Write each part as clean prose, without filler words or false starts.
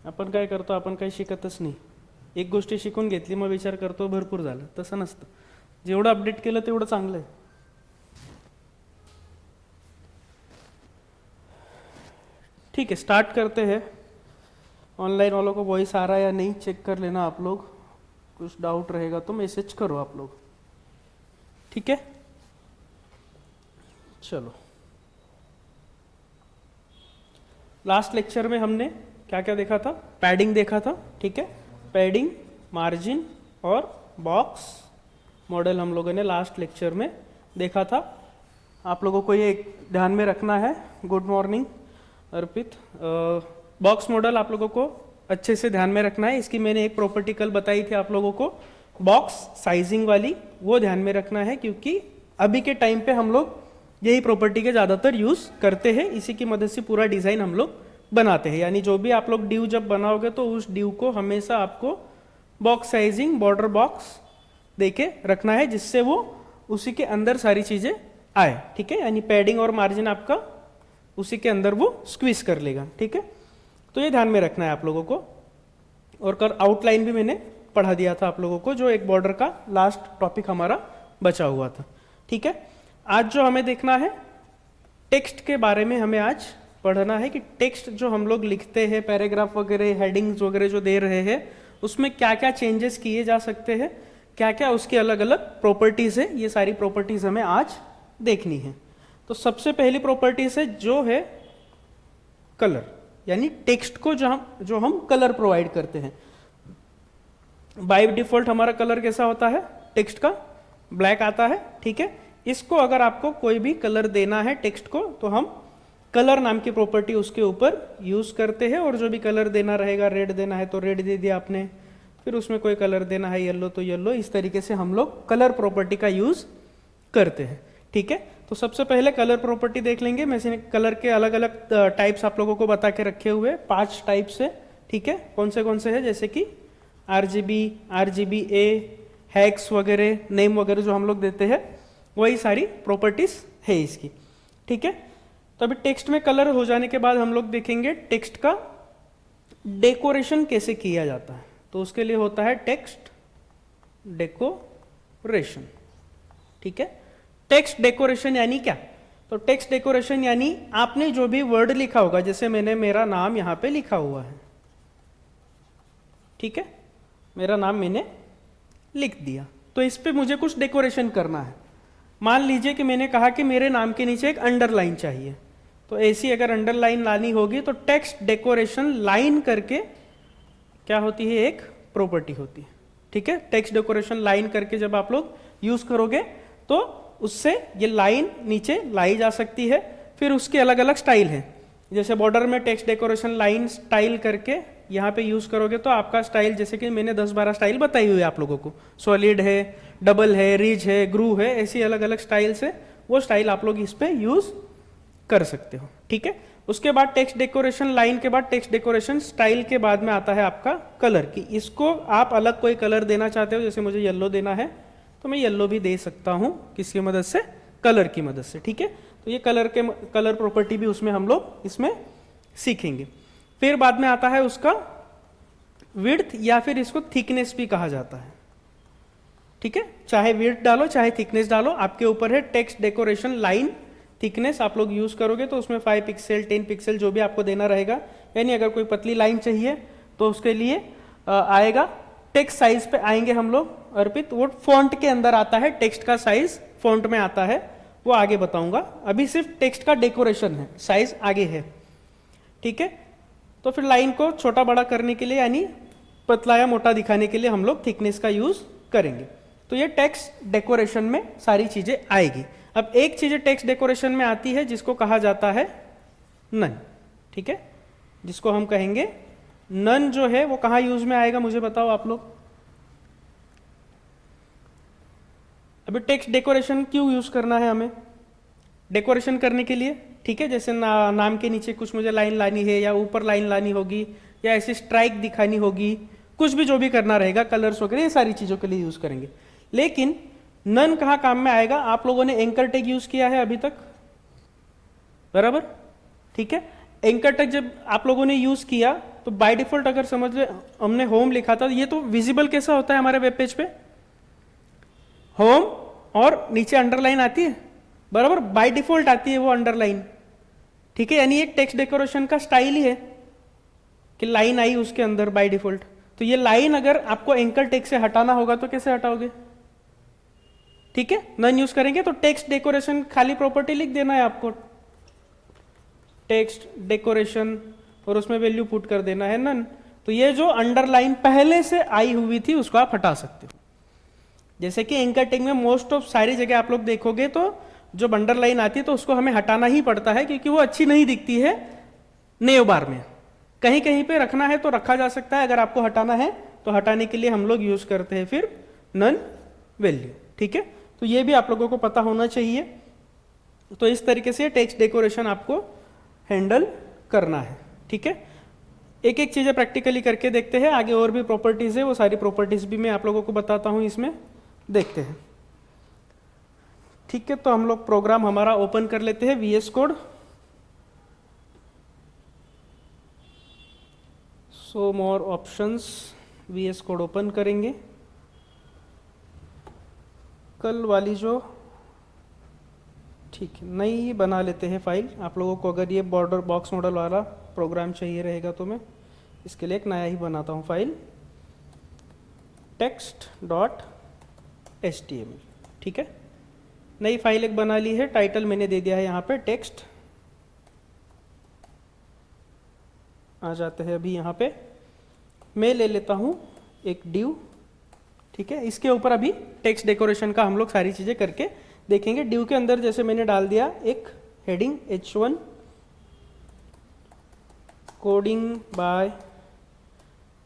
आपण काय करतो, आपण काही शिकतच नाही. एक गोष्टी शिकून घेतली मग विचार करतो भरपूर झालं, तसं नसतं. जेवढं अपडेट केलं तेवढं चांगलं आहे. ठीक है, स्टार्ट करते हैं. ऑनलाइन वालों को वॉइस आ रहा है या नहीं चेक कर लेना आप लोग. कुछ डाउट रहेगा तो मैसेज करो आप लोग. ठीक है, चलो. लास्ट लेक्चर में हमने क्या क्या देखा था? पैडिंग देखा था. ठीक है, पैडिंग, मार्जिन और बॉक्स मॉडल हम लोगों ने लास्ट लेक्चर में देखा था. आप लोगों को ये ध्यान में रखना है. गुड मॉर्निंग अर्पित. बॉक्स मॉडल आप लोगों को अच्छे से ध्यान में रखना है. इसकी मैंने एक प्रॉपर्टी कल बताई थी आप लोगों को, बॉक्स साइजिंग वाली, वो ध्यान में रखना है क्योंकि अभी के टाइम पे हम लोग यही प्रॉपर्टी के ज़्यादातर यूज़ करते हैं. इसी की मदद से पूरा डिज़ाइन हम लोग बनाते हैं. यानी जो भी आप लोग ड्यू जब बनाओगे तो उस ड्यू को हमेशा आपको बॉक्स साइजिंग, बॉर्डर बॉक्स देके रखना है जिससे वो उसी के अंदर सारी चीज़ें आए. ठीक है, यानी पैडिंग और मार्जिन आपका उसी के अंदर वो स्क्वीज कर लेगा. ठीक है, तो ये ध्यान में रखना है आप लोगों को. और कर आउटलाइन भी मैंने पढ़ा दिया था आप लोगों को, जो एक बॉर्डर का लास्ट टॉपिक हमारा बचा हुआ था. ठीक है, आज जो हमें देखना है टेक्स्ट के बारे में हमें आज पढ़ना है कि टेक्स्ट जो हम लोग लिखते हैं, पैराग्राफ वगैरह, हेडिंग्स वगैरह जो दे रहे हैं, उसमें क्या क्या चेंजेस किए जा सकते हैं, क्या क्या उसकी अलग अलग प्रॉपर्टीज़ है. ये सारी प्रॉपर्टीज़ हमें आज देखनी है. तो सबसे पहली प्रॉपर्टीज़ है जो है कलर, यानी टेक्स्ट को जो हम कलर प्रोवाइड करते हैं. बाय डिफॉल्ट हमारा कलर कैसा होता है? टेक्स्ट का ब्लैक आता है. ठीक है, इसको अगर आपको कोई भी कलर देना है टेक्स्ट को तो हम कलर नाम की प्रॉपर्टी उसके ऊपर यूज करते हैं. और जो भी कलर देना रहेगा, रेड देना है तो रेड दे दिया आपने, फिर उसमें कोई कलर देना है येलो तो येलो. इस तरीके से हम लोग कलर प्रॉपर्टी का यूज करते हैं. ठीक है, तो सबसे पहले कलर प्रॉपर्टी देख लेंगे. मैं कलर के अलग अलग टाइप्स आप लोगों को बता के रखे हुए, 5 टाइप्स है. ठीक है, कौन से हैं? जैसे कि RGB, RGBA, हैक्स वगैरह, नेम वगैरह जो हम लोग देते हैं, वही सारी प्रॉपर्टीज है इसकी. ठीक है, तो अभी टेक्स्ट में कलर हो जाने के बाद हम लोग देखेंगे टेक्स्ट का डेकोरेशन कैसे किया जाता है. तो उसके लिए होता है टेक्स्ट डेकोरेशन. ठीक है, टेक्स्ट डेकोरेशन यानी क्या? तो टेक्स्ट डेकोरेशन यानी आपने जो भी वर्ड लिखा होगा, जैसे मैंने मेरा नाम यहां पे लिखा हुआ है. ठीक है, मेरा नाम मैंने लिख दिया, तो इस पे मुझे कुछ डेकोरेशन करना है. मान लीजिए कि मैंने कहा कि मेरे नाम के नीचे एक अंडरलाइन चाहिए. तो ऐसी अगर अंडरलाइन लानी होगी तो टेक्स्ट डेकोरेशन लाइन करके क्या होती है? एक प्रॉपर्टी होती है. ठीक है, टेक्स्ट डेकोरेशन लाइन करके जब आप लोग यूज करोगे तो उससे ये लाइन नीचे लाई जा सकती है. फिर उसके अलग अलग स्टाइल है. जैसे बॉर्डर में टेक्स्ट डेकोरेशन लाइन स्टाइल करके यहाँ पे यूज करोगे तो आपका स्टाइल, जैसे कि मैंने 10-12 स्टाइल बताई हुई है आप लोगों को, सॉलिड है, डबल है, रिज है, ग्रू है, ऐसी अलग अलग स्टाइल से वो स्टाइल आप लोग इस पे यूज कर सकते हो. ठीक है, उसके बाद टेक्स्ट डेकोरेशन लाइन के बाद टेक्स्ट डेकोरेशन स्टाइल के बाद में आता है आपका कलर, कि इसको आप अलग कोई कलर देना चाहते हो. जैसे मुझे येलो देना है तो मैं येलो भी दे सकता हूं. किसकी मदद से? कलर की मदद से. ठीक है, तो ये कलर प्रॉपर्टी भी उसमें हम लोग इसमें सीखेंगे. फिर बाद में आता है उसका विड्थ, या फिर इसको थिकनेस भी कहा जाता है. ठीक है, चाहे विड्थ डालो चाहे थिकनेस डालो, आपके ऊपर है. टेक्स्ट डेकोरेशन लाइन थिकनेस आप लोग यूज करोगे तो उसमें 5 पिक्सल 10 पिक्सल जो भी आपको देना रहेगा. यानी अगर कोई पतली लाइन चाहिए तो उसके लिए आएगा. टेक्स्ट साइज पे आएंगे हम लोग अर्पित. वो फॉन्ट के अंदर आता है, टेक्स्ट का साइज फॉन्ट में आता है, वो आगे बताऊंगा. अभी सिर्फ टेक्स्ट का डेकोरेशन है, साइज आगे है. ठीक है, तो फिर लाइन को छोटा बड़ा करने के लिए, यानी पतला या मोटा दिखाने के लिए हम लोग थिकनेस का यूज करेंगे. तो ये टेक्स्ट डेकोरेशन में सारी चीजें आएगी. अब एक चीज टेक्स्ट डेकोरेशन में आती है जिसको कहा जाता है नन. ठीक है, जिसको हम कहेंगे नन. जो है वो कहां यूज में आएगा मुझे बताओ आप लोग. अभी टेक्स्ट डेकोरेशन क्यों यूज करना है हमें? डेकोरेशन करने के लिए. ठीक है, जैसे नाम के नीचे कुछ मुझे लाइन लानी है, या ऊपर लाइन लानी होगी, या ऐसी स्ट्राइक दिखानी होगी, कुछ भी जो भी करना रहेगा, कलर्स वगैरह, ये सारी चीजों के लिए यूज करेंगे. लेकिन नन कहाँ काम में आएगा? आप लोगों ने एंकर टैग यूज किया है अभी तक, बराबर. ठीक है, एंकर टैग जब आप लोगों ने यूज किया तो बाय डिफॉल्ट अगर समझ ले हमने होम लिखा था, ये तो विजिबल कैसा होता है हमारे वेब पेज पे, होम और नीचे अंडरलाइन आती है, बराबर बाय डिफॉल्ट आती है वो अंडरलाइन, ठीक है। यानी एक टेक्स्ट डेकोरेशन का स्टाइल ही है कि लाइन आई उसके अंदर बाय डिफॉल्ट। तो ये लाइन अगर आपको एंकर टेक्स्ट से हटाना होगा तो कैसे हटाओगे, ठीक है, नन यूज करेंगे। तो टेक्स्ट डेकोरेशन खाली प्रॉपर्टी लिख देना है आपको, टेक्स्ट डेकोरेशन, और उसमें वैल्यू पुट कर देना है नन। तो ये जो अंडरलाइन पहले से आई हुई थी उसको आप हटा सकते हो। जैसे कि एंकर टैग में मोस्ट ऑफ सारी जगह आप लोग देखोगे तो जो अंडरलाइन आती है तो उसको हमें हटाना ही पड़ता है, क्योंकि वो अच्छी नहीं दिखती है नेव बार में। कहीं कहीं पे रखना है तो रखा जा सकता है, अगर आपको हटाना है तो हटाने के लिए हम लोग यूज करते हैं फिर नन वैल्यू, ठीक है। तो ये भी आप लोगों को पता होना चाहिए। तो इस तरीके से टेक्स्ट डेकोरेशन आपको हैंडल करना है, ठीक है। एक एक चीजें प्रैक्टिकली करके देखते हैं, आगे और भी प्रॉपर्टीज है, वो सारी प्रॉपर्टीज भी मैं आप लोगों को बताता हूं, इसमें देखते हैं, ठीक है। तो हम लोग प्रोग्राम हमारा ओपन कर लेते हैं, VS code, so more options, VS code open करेंगे। कल वाली जो, ठीक है, नई बना लेते हैं फाइल। आप लोगों को अगर ये बॉर्डर बॉक्स मॉडल वाला प्रोग्राम चाहिए रहेगा तो मैं इसके लिए एक नया ही बनाता हूँ फाइल, text.html, ठीक है। नई फाइल एक बना ली है, टाइटल मैंने दे दिया है यहाँ पे टेक्स्ट। आ जाते हैं अभी यहाँ पे, मैं ले लेता हूँ एक div, ठीक है। इसके ऊपर अभी टेक्स्ट डेकोरेशन का हम लोग सारी चीजें करके देखेंगे। div के अंदर जैसे मैंने डाल दिया एक heading H1 coding by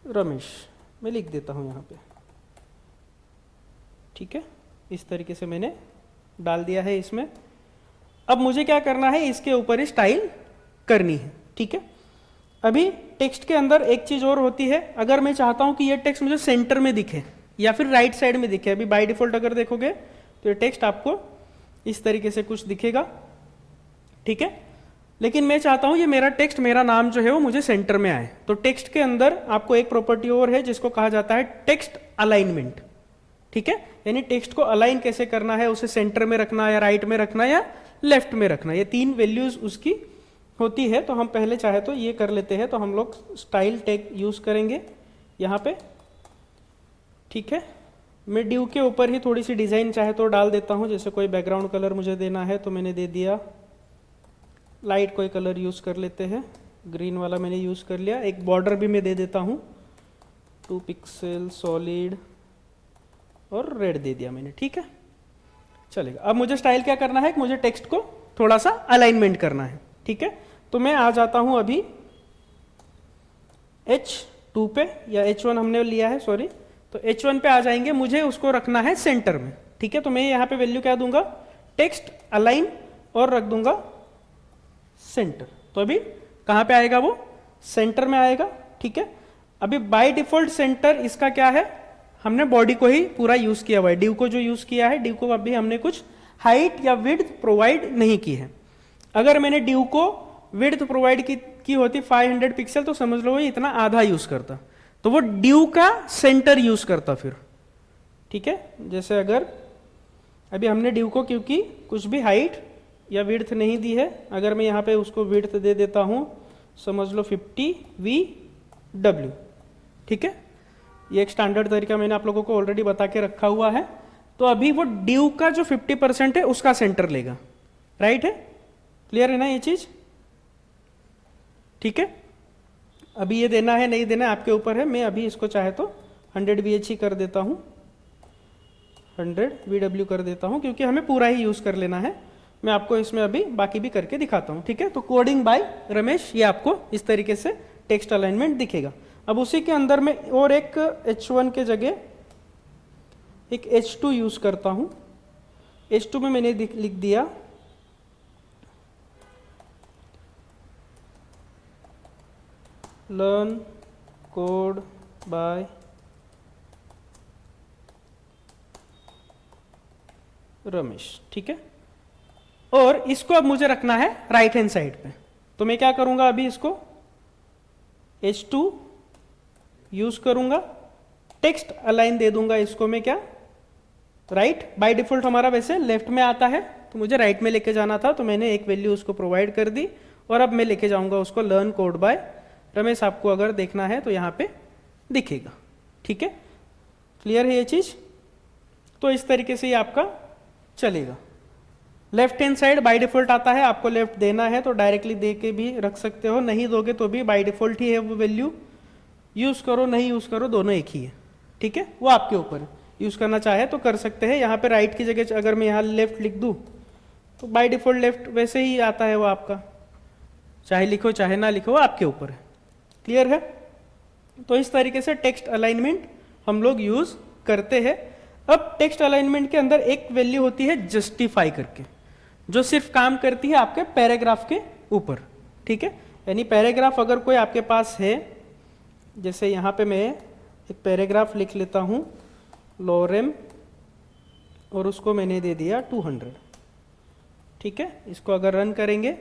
Ramesh, मैं लिख देता हूँ यहाँ पे, ठीक है। इस तरीके से मैंने डाल दिया है इसमें। अब मुझे क्या करना है, इसके ऊपर ही स्टाइल करनी है, ठीक है। अभी टेक्स्ट के अंदर एक चीज और होती है, अगर मैं चाहता हूं कि ये टेक्स्ट मुझे सेंटर में दिखे या फिर राइट साइड में दिखे, अभी बाय डिफॉल्ट अगर देखोगे तो ये टेक्स्ट आपको इस तरीके से कुछ दिखेगा, ठीक है। लेकिन मैं चाहता हूं ये मेरा टेक्स्ट, मेरा नाम जो है वो मुझे सेंटर में आए। तो टेक्स्ट के अंदर आपको एक प्रॉपर्टी और है जिसको कहा जाता है टेक्स्ट अलाइनमेंट, ठीक है। यानी टेक्स्ट को अलाइन कैसे करना है, उसे सेंटर में रखना या राइट में रखना या लेफ्ट में रखना, ये तीन वैल्यूज उसकी होती है। तो हम पहले चाहे तो ये कर लेते हैं। तो हम लोग स्टाइल टैग यूज करेंगे यहाँ पे, ठीक है। मैं div के ऊपर ही थोड़ी सी डिजाइन चाहे तो डाल देता हूँ, जैसे कोई बैकग्राउंड कलर मुझे देना है तो मैंने दे दिया, लाइट कोई कलर यूज कर लेते हैं, ग्रीन वाला मैंने यूज कर लिया। एक बॉर्डर भी मैं दे देता हूँ 2 पिक्सल सॉलिड, और रेड दे दिया मैंने, ठीक है, चलेगा। अब मुझे स्टाइल क्या करना है, मुझे टेक्स्ट को थोड़ा सा अलाइनमेंट करना है, ठीक है। तो मैं आ जाता हूं अभी H2 पे, या H1 हमने लिया है, सॉरी, तो H1 पे आ जाएंगे, मुझे उसको रखना है सेंटर में, ठीक है। तो मैं यहाँ पे वैल्यू क्या दूंगा, टेक्स्ट अलाइन, और रख दूंगा सेंटर। तो अभी कहाँ पे आएगा वो, सेंटर में आएगा, ठीक है। अभी बाय डिफॉल्ट सेंटर इसका क्या है, हमने बॉडी को ही पूरा यूज किया हुआ है, div को जो यूज किया है, div को अभी हमने कुछ हाइट या विड्थ प्रोवाइड नहीं की है। अगर मैंने div को विड्थ प्रोवाइड की होती 500 पिक्सल तो समझ लो ये इतना आधा यूज करता, तो वो div का सेंटर यूज करता फिर, ठीक है। जैसे अगर अभी हमने div को क्योंकि कुछ भी हाइट या विड्थ नहीं दी है, अगर मैं यहाँ पे उसको विड्थ दे देता हूँ, समझ लो 50 VW, ठीक है। ये एक स्टैंडर्ड तरीका मैंने आप लोगों को ऑलरेडी बता के रखा हुआ है। तो अभी वो div का जो 50% है उसका सेंटर लेगा, राइट है, क्लियर है ना ये चीज, ठीक है। अभी ये देना है नहीं देना आपके ऊपर है, मैं अभी इसको चाहे तो 100 VH ही कर देता हूँ, 100 VW कर देता हूँ, क्योंकि हमें पूरा ही यूज कर लेना है। मैं आपको इसमें अभी बाकी भी करके दिखाता हूँ, ठीक है। तो कोडिंग बाय रमेश, ये आपको इस तरीके से टेक्स्ट अलाइनमेंट दिखेगा। अब उसी के अंदर में और एक H1 के जगह एक H2 यूज करता हूं। H2 में मैंने लिख दिया लर्न कोड बाय रमेश, ठीक है। और इसको अब मुझे रखना है राइट हैंड साइड पे, तो मैं क्या करूंगा, अभी इसको H2 यूज करूंगा, टेक्स्ट अलाइन दे दूंगा इसको मैं क्या, राइट। बाय डिफॉल्ट हमारा वैसे लेफ्ट में आता है, तो मुझे राइट में लेके जाना था, तो मैंने एक वैल्यू उसको प्रोवाइड कर दी, और अब मैं लेके जाऊंगा उसको लर्न कोड बाय रमेश। आपको अगर देखना है तो यहाँ पे दिखेगा, ठीक है। क्लियर है ये चीज? तो इस तरीके से ये आपका चलेगा। Left hand side by default आता है, आपको लेफ्ट देना है तो डायरेक्टली दे के भी रख सकते हो, नहीं दोगे तो भी बाय डिफॉल्ट ही है वो वैल्यू, यूज करो नहीं यूज करो दोनों एक ही है, ठीक है। वो आपके ऊपर है, यूज करना चाहे तो कर सकते हैं। यहाँ पे राइट की जगह अगर मैं यहाँ लेफ्ट लिख दूँ तो बाय डिफॉल्ट लेफ्ट वैसे ही आता है वो आपका, चाहे लिखो चाहे ना लिखो वो आपके ऊपर है। क्लियर है? तो इस तरीके से टेक्स्ट अलाइनमेंट हम लोग यूज करते हैं। अब टेक्स्ट अलाइनमेंट के अंदर एक वैल्यू होती है जस्टिफाई करके, जो सिर्फ काम करती है आपके पैराग्राफ के ऊपर, ठीक है। यानी पैराग्राफ अगर कोई आपके पास है, जैसे यहाँ पे मैं एक पैराग्राफ लिख लेता हूँ लोरेम, और उसको मैंने दे दिया 200, ठीक है। इसको अगर रन करेंगे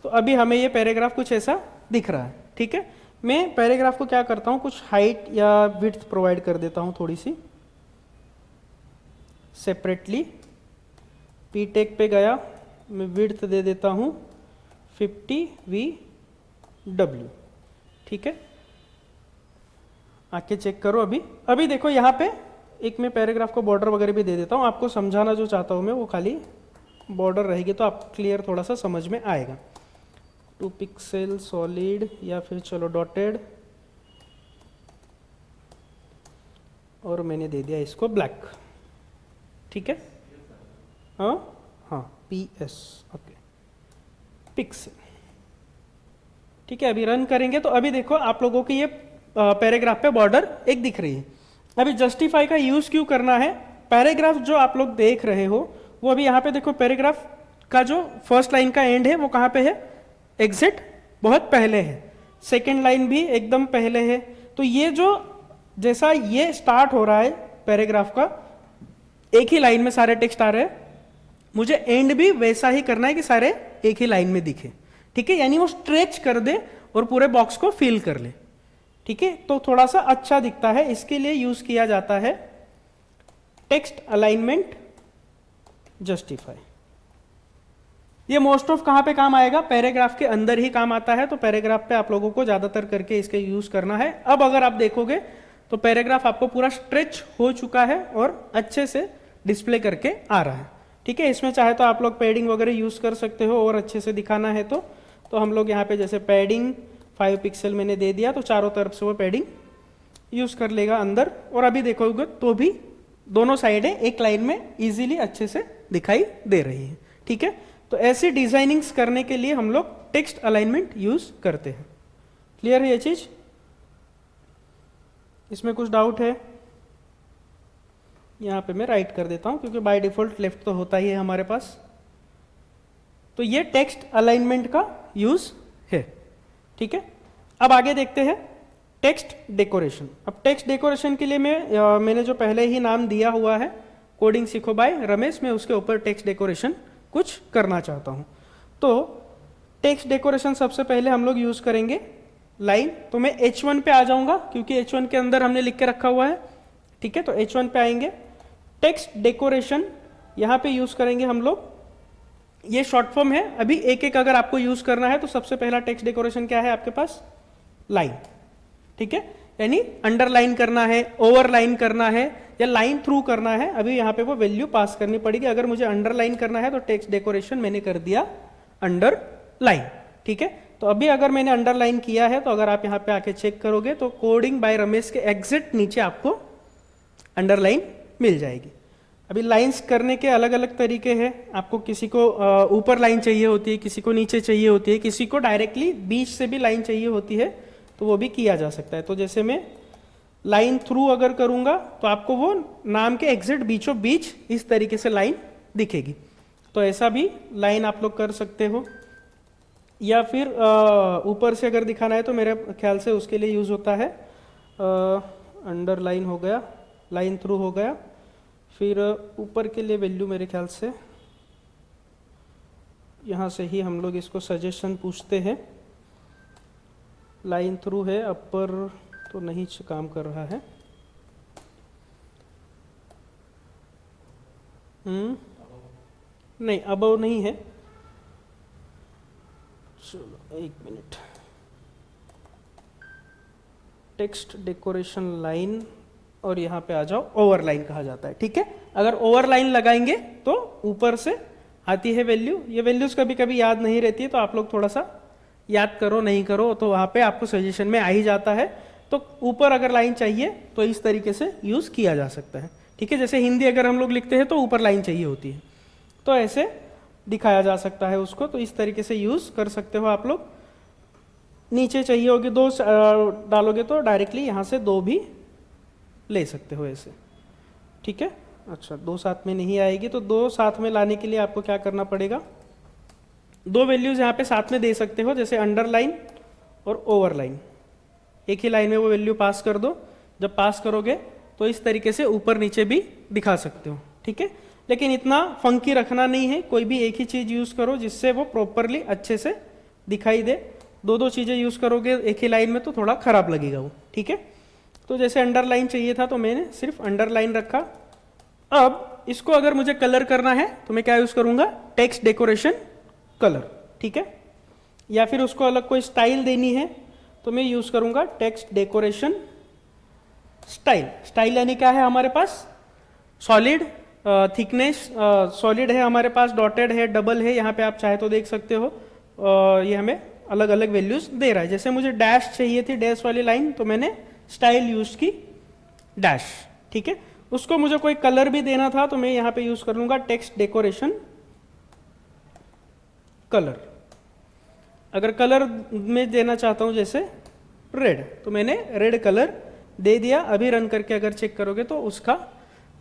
तो अभी हमें ये पैराग्राफ कुछ ऐसा दिख रहा है, ठीक है। मैं पैराग्राफ को क्या करता हूँ, कुछ हाइट या विड्थ प्रोवाइड कर देता हूँ थोड़ी सी सेपरेटली। पी टेक पे गया, मैं विड्थ दे देता हूँ 50 VW, ठीक है। आके चेक करो अभी देखो यहाँ पे एक मैं पैराग्राफ को बॉर्डर वगैरह भी दे देता हूँ, आपको समझाना जो चाहता हूँ मैं वो खाली बॉर्डर रहेगी तो आप क्लियर थोड़ा सा समझ में आएगा। 2 पिक्सल सॉलिड या फिर चलो डॉटेड, और मैंने दे दिया इसको ब्लैक, ठीक है। हाँ PS, ओके, पिक्सल, ठीक है। अभी रन करेंगे तो अभी देखो आप लोगों की ये पैराग्राफ पे बॉर्डर एक दिख रही है। अभी जस्टिफाई का यूज क्यों करना है, पैराग्राफ जो आप लोग देख रहे हो वो अभी यहाँ पे देखो, पैराग्राफ का जो फर्स्ट लाइन का एंड है वो कहाँ पे है, एग्जिट बहुत पहले है, सेकेंड लाइन भी एकदम पहले है। तो ये जो जैसा ये स्टार्ट हो रहा है पैराग्राफ का, एक ही लाइन में सारे टेक्स्ट आ रहे हैं, मुझे एंड भी वैसा ही करना है कि सारे एक ही लाइन में दिखे, ठीक है। यानी वो स्ट्रेच कर दे और पूरे बॉक्स को फिल कर ले, ठीक है। तो थोड़ा सा अच्छा दिखता है, इसके लिए यूज किया जाता है टेक्स्ट अलाइनमेंट जस्टिफाई। ये मोस्ट ऑफ कहां पे काम आएगा, पैराग्राफ के अंदर ही काम आता है, तो पैराग्राफ पे आप लोगों को ज्यादातर करके इसके यूज करना है। अब अगर आप देखोगे तो पैराग्राफ आपको पूरा स्ट्रेच हो चुका है और अच्छे से डिस्प्ले करके आ रहा है, ठीक है। इसमें चाहे तो आप लोग पैडिंग वगैरह यूज कर सकते हो और अच्छे से दिखाना है तो हम लोग यहाँ पे जैसे पैडिंग 5 पिक्सल मैंने दे दिया, तो चारों तरफ से वो पैडिंग यूज कर लेगा अंदर। और अभी देखोगे तो भी दोनों साइडें एक लाइन में इजीली अच्छे से दिखाई दे रही है, ठीक है। तो ऐसी डिजाइनिंग्स करने के लिए हम लोग टेक्स्ट अलाइनमेंट यूज करते हैं। क्लियर है ये चीज? इसमें कुछ डाउट है? यहाँ पे मैं राइट कर देता हूं क्योंकि बाय डिफॉल्ट लेफ्ट तो होता ही है हमारे पास। तो ये टेक्स्ट अलाइनमेंट का यूज है, ठीक है। अब आगे देखते हैं टेक्स्ट डेकोरेशन। अब टेक्स्ट डेकोरेशन के लिए मैंने जो पहले ही नाम दिया हुआ है कोडिंग सीखो बाय रमेश, मैं उसके ऊपर टेक्स्ट डेकोरेशन कुछ करना चाहता हूं। तो टेक्स्ट डेकोरेशन सबसे पहले हम लोग यूज करेंगे लाइन। तो मैं H1 पे आ जाऊंगा क्योंकि H1 के अंदर हमने लिख के रखा हुआ है, ठीक है। तो H1 पे आएंगे, टेक्स्ट डेकोरेशन यहां पे यूज करेंगे हम लोग। ये शॉर्ट फॉर्म है, अभी एक एक अगर आपको यूज करना है तो सबसे पहला टेक्स्ट डेकोरेशन क्या है आपके पास, लाइन, ठीक है। यानी अंडरलाइन करना है, ओवरलाइन करना है या लाइन थ्रू करना है, अभी यहाँ पे वो वैल्यू पास करनी पड़ेगी। अगर मुझे अंडरलाइन करना है तो टेक्स्ट डेकोरेशन मैंने कर दिया अंडरलाइन, ठीक है। तो अभी अगर मैंने अंडरलाइन किया है तो अगर आप यहाँ पे आके चेक करोगे तो कोडिंग बाय रमेश के एग्जैक्ट नीचे आपको अंडरलाइन मिल जाएगी। अभी लाइंस करने के अलग अलग तरीके हैं, आपको किसी को ऊपर लाइन चाहिए होती है, किसी को नीचे चाहिए होती है, किसी को डायरेक्टली बीच से भी लाइन चाहिए होती है, तो वो भी किया जा सकता है। तो जैसे मैं लाइन थ्रू अगर करूंगा तो आपको वो नाम के एग्जैक्ट बीचों बीच इस तरीके से लाइन दिखेगी। तो ऐसा भी लाइन आप लोग कर सकते हो, या फिर ऊपर से अगर दिखाना है तो मेरे ख्याल से उसके लिए यूज होता है अंडरलाइन हो गया, लाइन थ्रू हो गया, फिर ऊपर के लिए वैल्यू मेरे ख्याल से यहाँ से ही हम लोग इसको सजेशन पूछते हैं, लाइन थ्रू है, अपर तो नहीं काम कर रहा है। नहीं, अबव नहीं है। चलो एक मिनट, टेक्स्ट डेकोरेशन लाइन, और यहाँ पे आ जाओ, ओवर लाइन कहा जाता है। ठीक है, अगर ओवर लाइन लगाएंगे तो ऊपर से आती है वैल्यू। ये वैल्यूज कभी कभी याद नहीं रहती है, तो आप लोग थोड़ा सा याद करो, नहीं करो तो वहाँ पे आपको सजेशन में आ ही जाता है। तो ऊपर अगर लाइन चाहिए तो इस तरीके से यूज़ किया जा सकता है। ठीक है, जैसे हिंदी अगर हम लोग लिखते हैं तो ऊपर लाइन चाहिए होती है, तो ऐसे दिखाया जा सकता है उसको, तो इस तरीके से यूज़ कर सकते हो आप लोग। नीचे चाहिए होगी दो डालोगे तो डायरेक्टली यहाँ से दो भी ले सकते हो ऐसे। ठीक है, अच्छा दो साथ में नहीं आएगी, तो दो साथ में लाने के लिए आपको क्या करना पड़ेगा, दो वैल्यूज यहाँ पे साथ में दे सकते हो, जैसे अंडरलाइन और ओवरलाइन। एक ही लाइन में वो वैल्यू पास कर दो, जब पास करोगे तो इस तरीके से ऊपर नीचे भी दिखा सकते हो। ठीक है, लेकिन इतना फंकी रखना नहीं है, कोई भी एक ही चीज़ यूज़ करो जिससे वो प्रॉपरली अच्छे से दिखाई दे। दो दो चीज़ें यूज़ करोगे एक ही लाइन में तो थोड़ा ख़राब लगेगा वो। ठीक है, तो जैसे अंडरलाइन चाहिए था तो मैंने सिर्फ अंडरलाइन रखा। अब इसको अगर मुझे कलर करना है तो मैं क्या यूज़ करूँगा, टेक्स्ट डेकोरेशन कलर। ठीक है, या फिर उसको अलग कोई स्टाइल देनी है तो मैं यूज़ करूँगा टेक्स्ट डेकोरेशन स्टाइल। स्टाइल यानी क्या है हमारे पास, सॉलिड, थिकनेस सॉलिड है हमारे पास, डॉटेड है, डबल है, यहाँ पे आप चाहे तो देख सकते हो। ये हमें अलग अलग वैल्यूज दे रहा है। जैसे मुझे डैश चाहिए थी, डैश वाली लाइन, तो मैंने स्टाइल यूज की डैश। ठीक है, उसको मुझे कोई कलर भी देना था तो मैं यहाँ पे यूज कर लूँगा टेक्स्ट डेकोरेशन कलर। अगर कलर में देना चाहता हूँ जैसे रेड, तो मैंने रेड कलर दे दिया। अभी रन करके अगर चेक करोगे तो उसका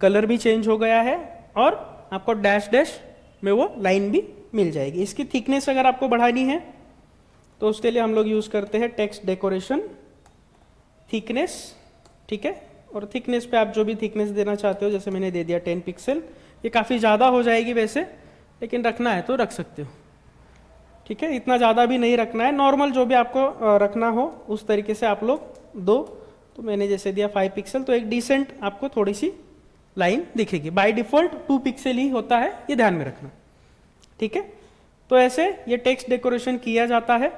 कलर भी चेंज हो गया है और आपको डैश डैश में वो लाइन भी मिल जाएगी। इसकी थिकनेस अगर आपको बढ़ानी है तो उसके लिए हम लोग यूज़ करते हैं टेक्स्ट डेकोरेशन थिकनेस। ठीक है, और थिकनेस पे आप जो भी थिकनेस देना चाहते हो, जैसे मैंने दे दिया 10 पिक्सल। ये काफ़ी ज़्यादा हो जाएगी वैसे, लेकिन रखना है तो रख सकते हो। ठीक है, इतना ज़्यादा भी नहीं रखना है, नॉर्मल जो भी आपको रखना हो उस तरीके से आप लोग दो। तो मैंने जैसे दिया 5 पिक्सल, तो एक डिसेंट आपको थोड़ी सी लाइन दिखेगी। बाय डिफ़ॉल्ट 2 पिक्सल ही होता है, ये ध्यान में रखना। ठीक है, तो ऐसे ये टेक्स्ट डेकोरेशन किया जाता है।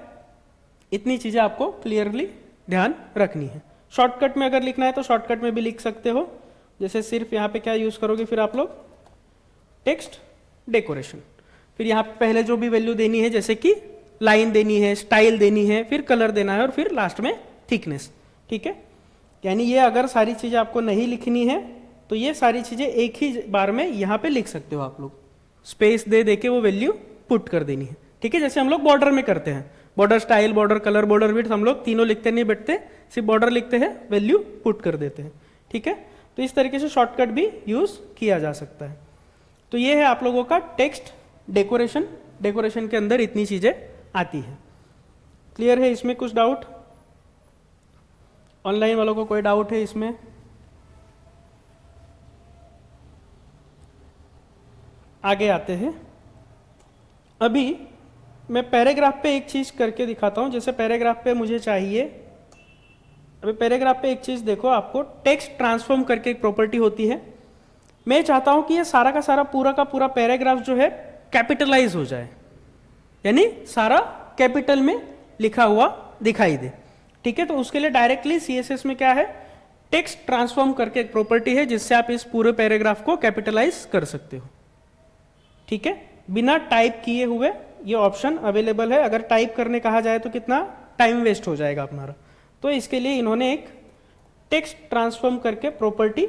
इतनी चीज़ें आपको क्लियरली ध्यान रखनी है। शॉर्टकट में अगर लिखना है तो शॉर्टकट में भी लिख सकते हो। जैसे सिर्फ यहाँ पे क्या यूज़ करोगे फिर आप लोग, टेक्स्ट डेकोरेशन। फिर यहाँ पे पहले जो भी वैल्यू देनी है, जैसे कि लाइन देनी है, स्टाइल देनी है, फिर कलर देना है और फिर लास्ट में थिकनेस। ठीक है, यानी ये अगर सारी चीज़ें आपको नहीं लिखनी है तो ये सारी चीज़ें एक ही बार में यहाँ पे लिख सकते हो आप लोग। स्पेस दे दे के वो वैल्यू पुट कर देनी है। ठीक है, जैसे हम लोग बॉर्डर में करते हैं, border style, border colour, border width, हम लोग तीनों लिखते नहीं बैठते, सिर्फ बॉर्डर लिखते हैं, वैल्यू पुट कर देते हैं। ठीक है, तो इस तरीके से शॉर्टकट भी यूज़ किया जा सकता है। तो ये है आप लोगों का टेक्स्ट डेकोरेशन। डेकोरेशन के अंदर इतनी चीज़ें आती है। क्लियर है? इसमें कुछ डाउट? ऑनलाइन वालों को कोई डाउट है इसमें? आगे आते हैं। अभी मैं पैराग्राफ पे एक चीज़ करके दिखाता हूँ। जैसे पैराग्राफ पे मुझे चाहिए, अभी पैराग्राफ पे एक चीज़ देखो, आपको टेक्स्ट ट्रांसफॉर्म करके एक प्रॉपर्टी होती है। मैं चाहता हूँ कि ये सारा का सारा पूरा का पूरा पैराग्राफ जो है कैपिटलाइज हो जाए, यानी सारा कैपिटल में लिखा हुआ दिखाई दे। ठीक है, तो उसके लिए डायरेक्टली CSS में क्या है, टेक्स्ट ट्रांसफॉर्म करके एक प्रॉपर्टी है जिससे आप इस पूरे पैराग्राफ को कैपिटलाइज कर सकते हो। ठीक है, बिना टाइप किए हुए ये ऑप्शन अवेलेबल है। अगर टाइप करने कहा जाए तो कितना टाइम वेस्ट हो जाएगा अपना। तो इसके लिए इन्होंने एक टेक्स्ट ट्रांसफॉर्म करके प्रॉपर्टी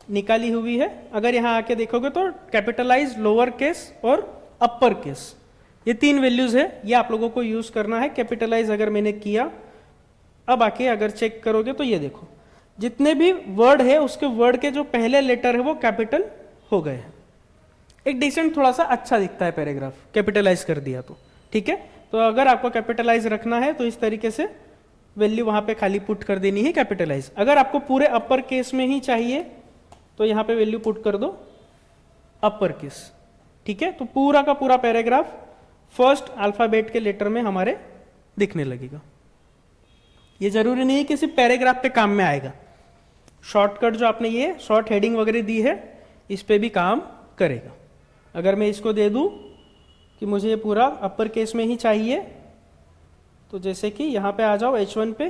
निकाली हुई है। अगर यहाँ आके देखोगे तो कैपिटलाइज, लोअर केस और अपर केस, ये 3 वैल्यूज है, ये आप लोगों को यूज करना है। कैपिटलाइज अगर मैंने किया, अब आके अगर चेक करोगे तो ये देखो, जितने भी वर्ड है उसके वर्ड के जो पहले लेटर है वो कैपिटल हो गए हैं। एक डिसेंट थोड़ा सा अच्छा दिखता है पैराग्राफ, कैपिटलाइज कर दिया तो। ठीक है, तो अगर आपको कैपिटलाइज रखना है तो इस तरीके से वैल्यू वहां पे खाली पुट कर देनी है कैपिटलाइज। अगर आपको पूरे अपर केस में ही चाहिए तो यहाँ पे वैल्यू पुट कर दो अपर केस। ठीक है, तो पूरा का पूरा पैराग्राफ फर्स्ट अल्फाबेट के लेटर में हमारे दिखने लगेगा। ये जरूरी नहीं है कि सिर्फ पैराग्राफ पे काम में आएगा, शॉर्टकट जो आपने ये शॉर्ट हेडिंग वगैरह दी है इस पे भी काम करेगा। अगर मैं इसको दे दूं कि मुझे ये पूरा अपर केस में ही चाहिए, तो जैसे कि यहाँ पे आ जाओ H1 पे,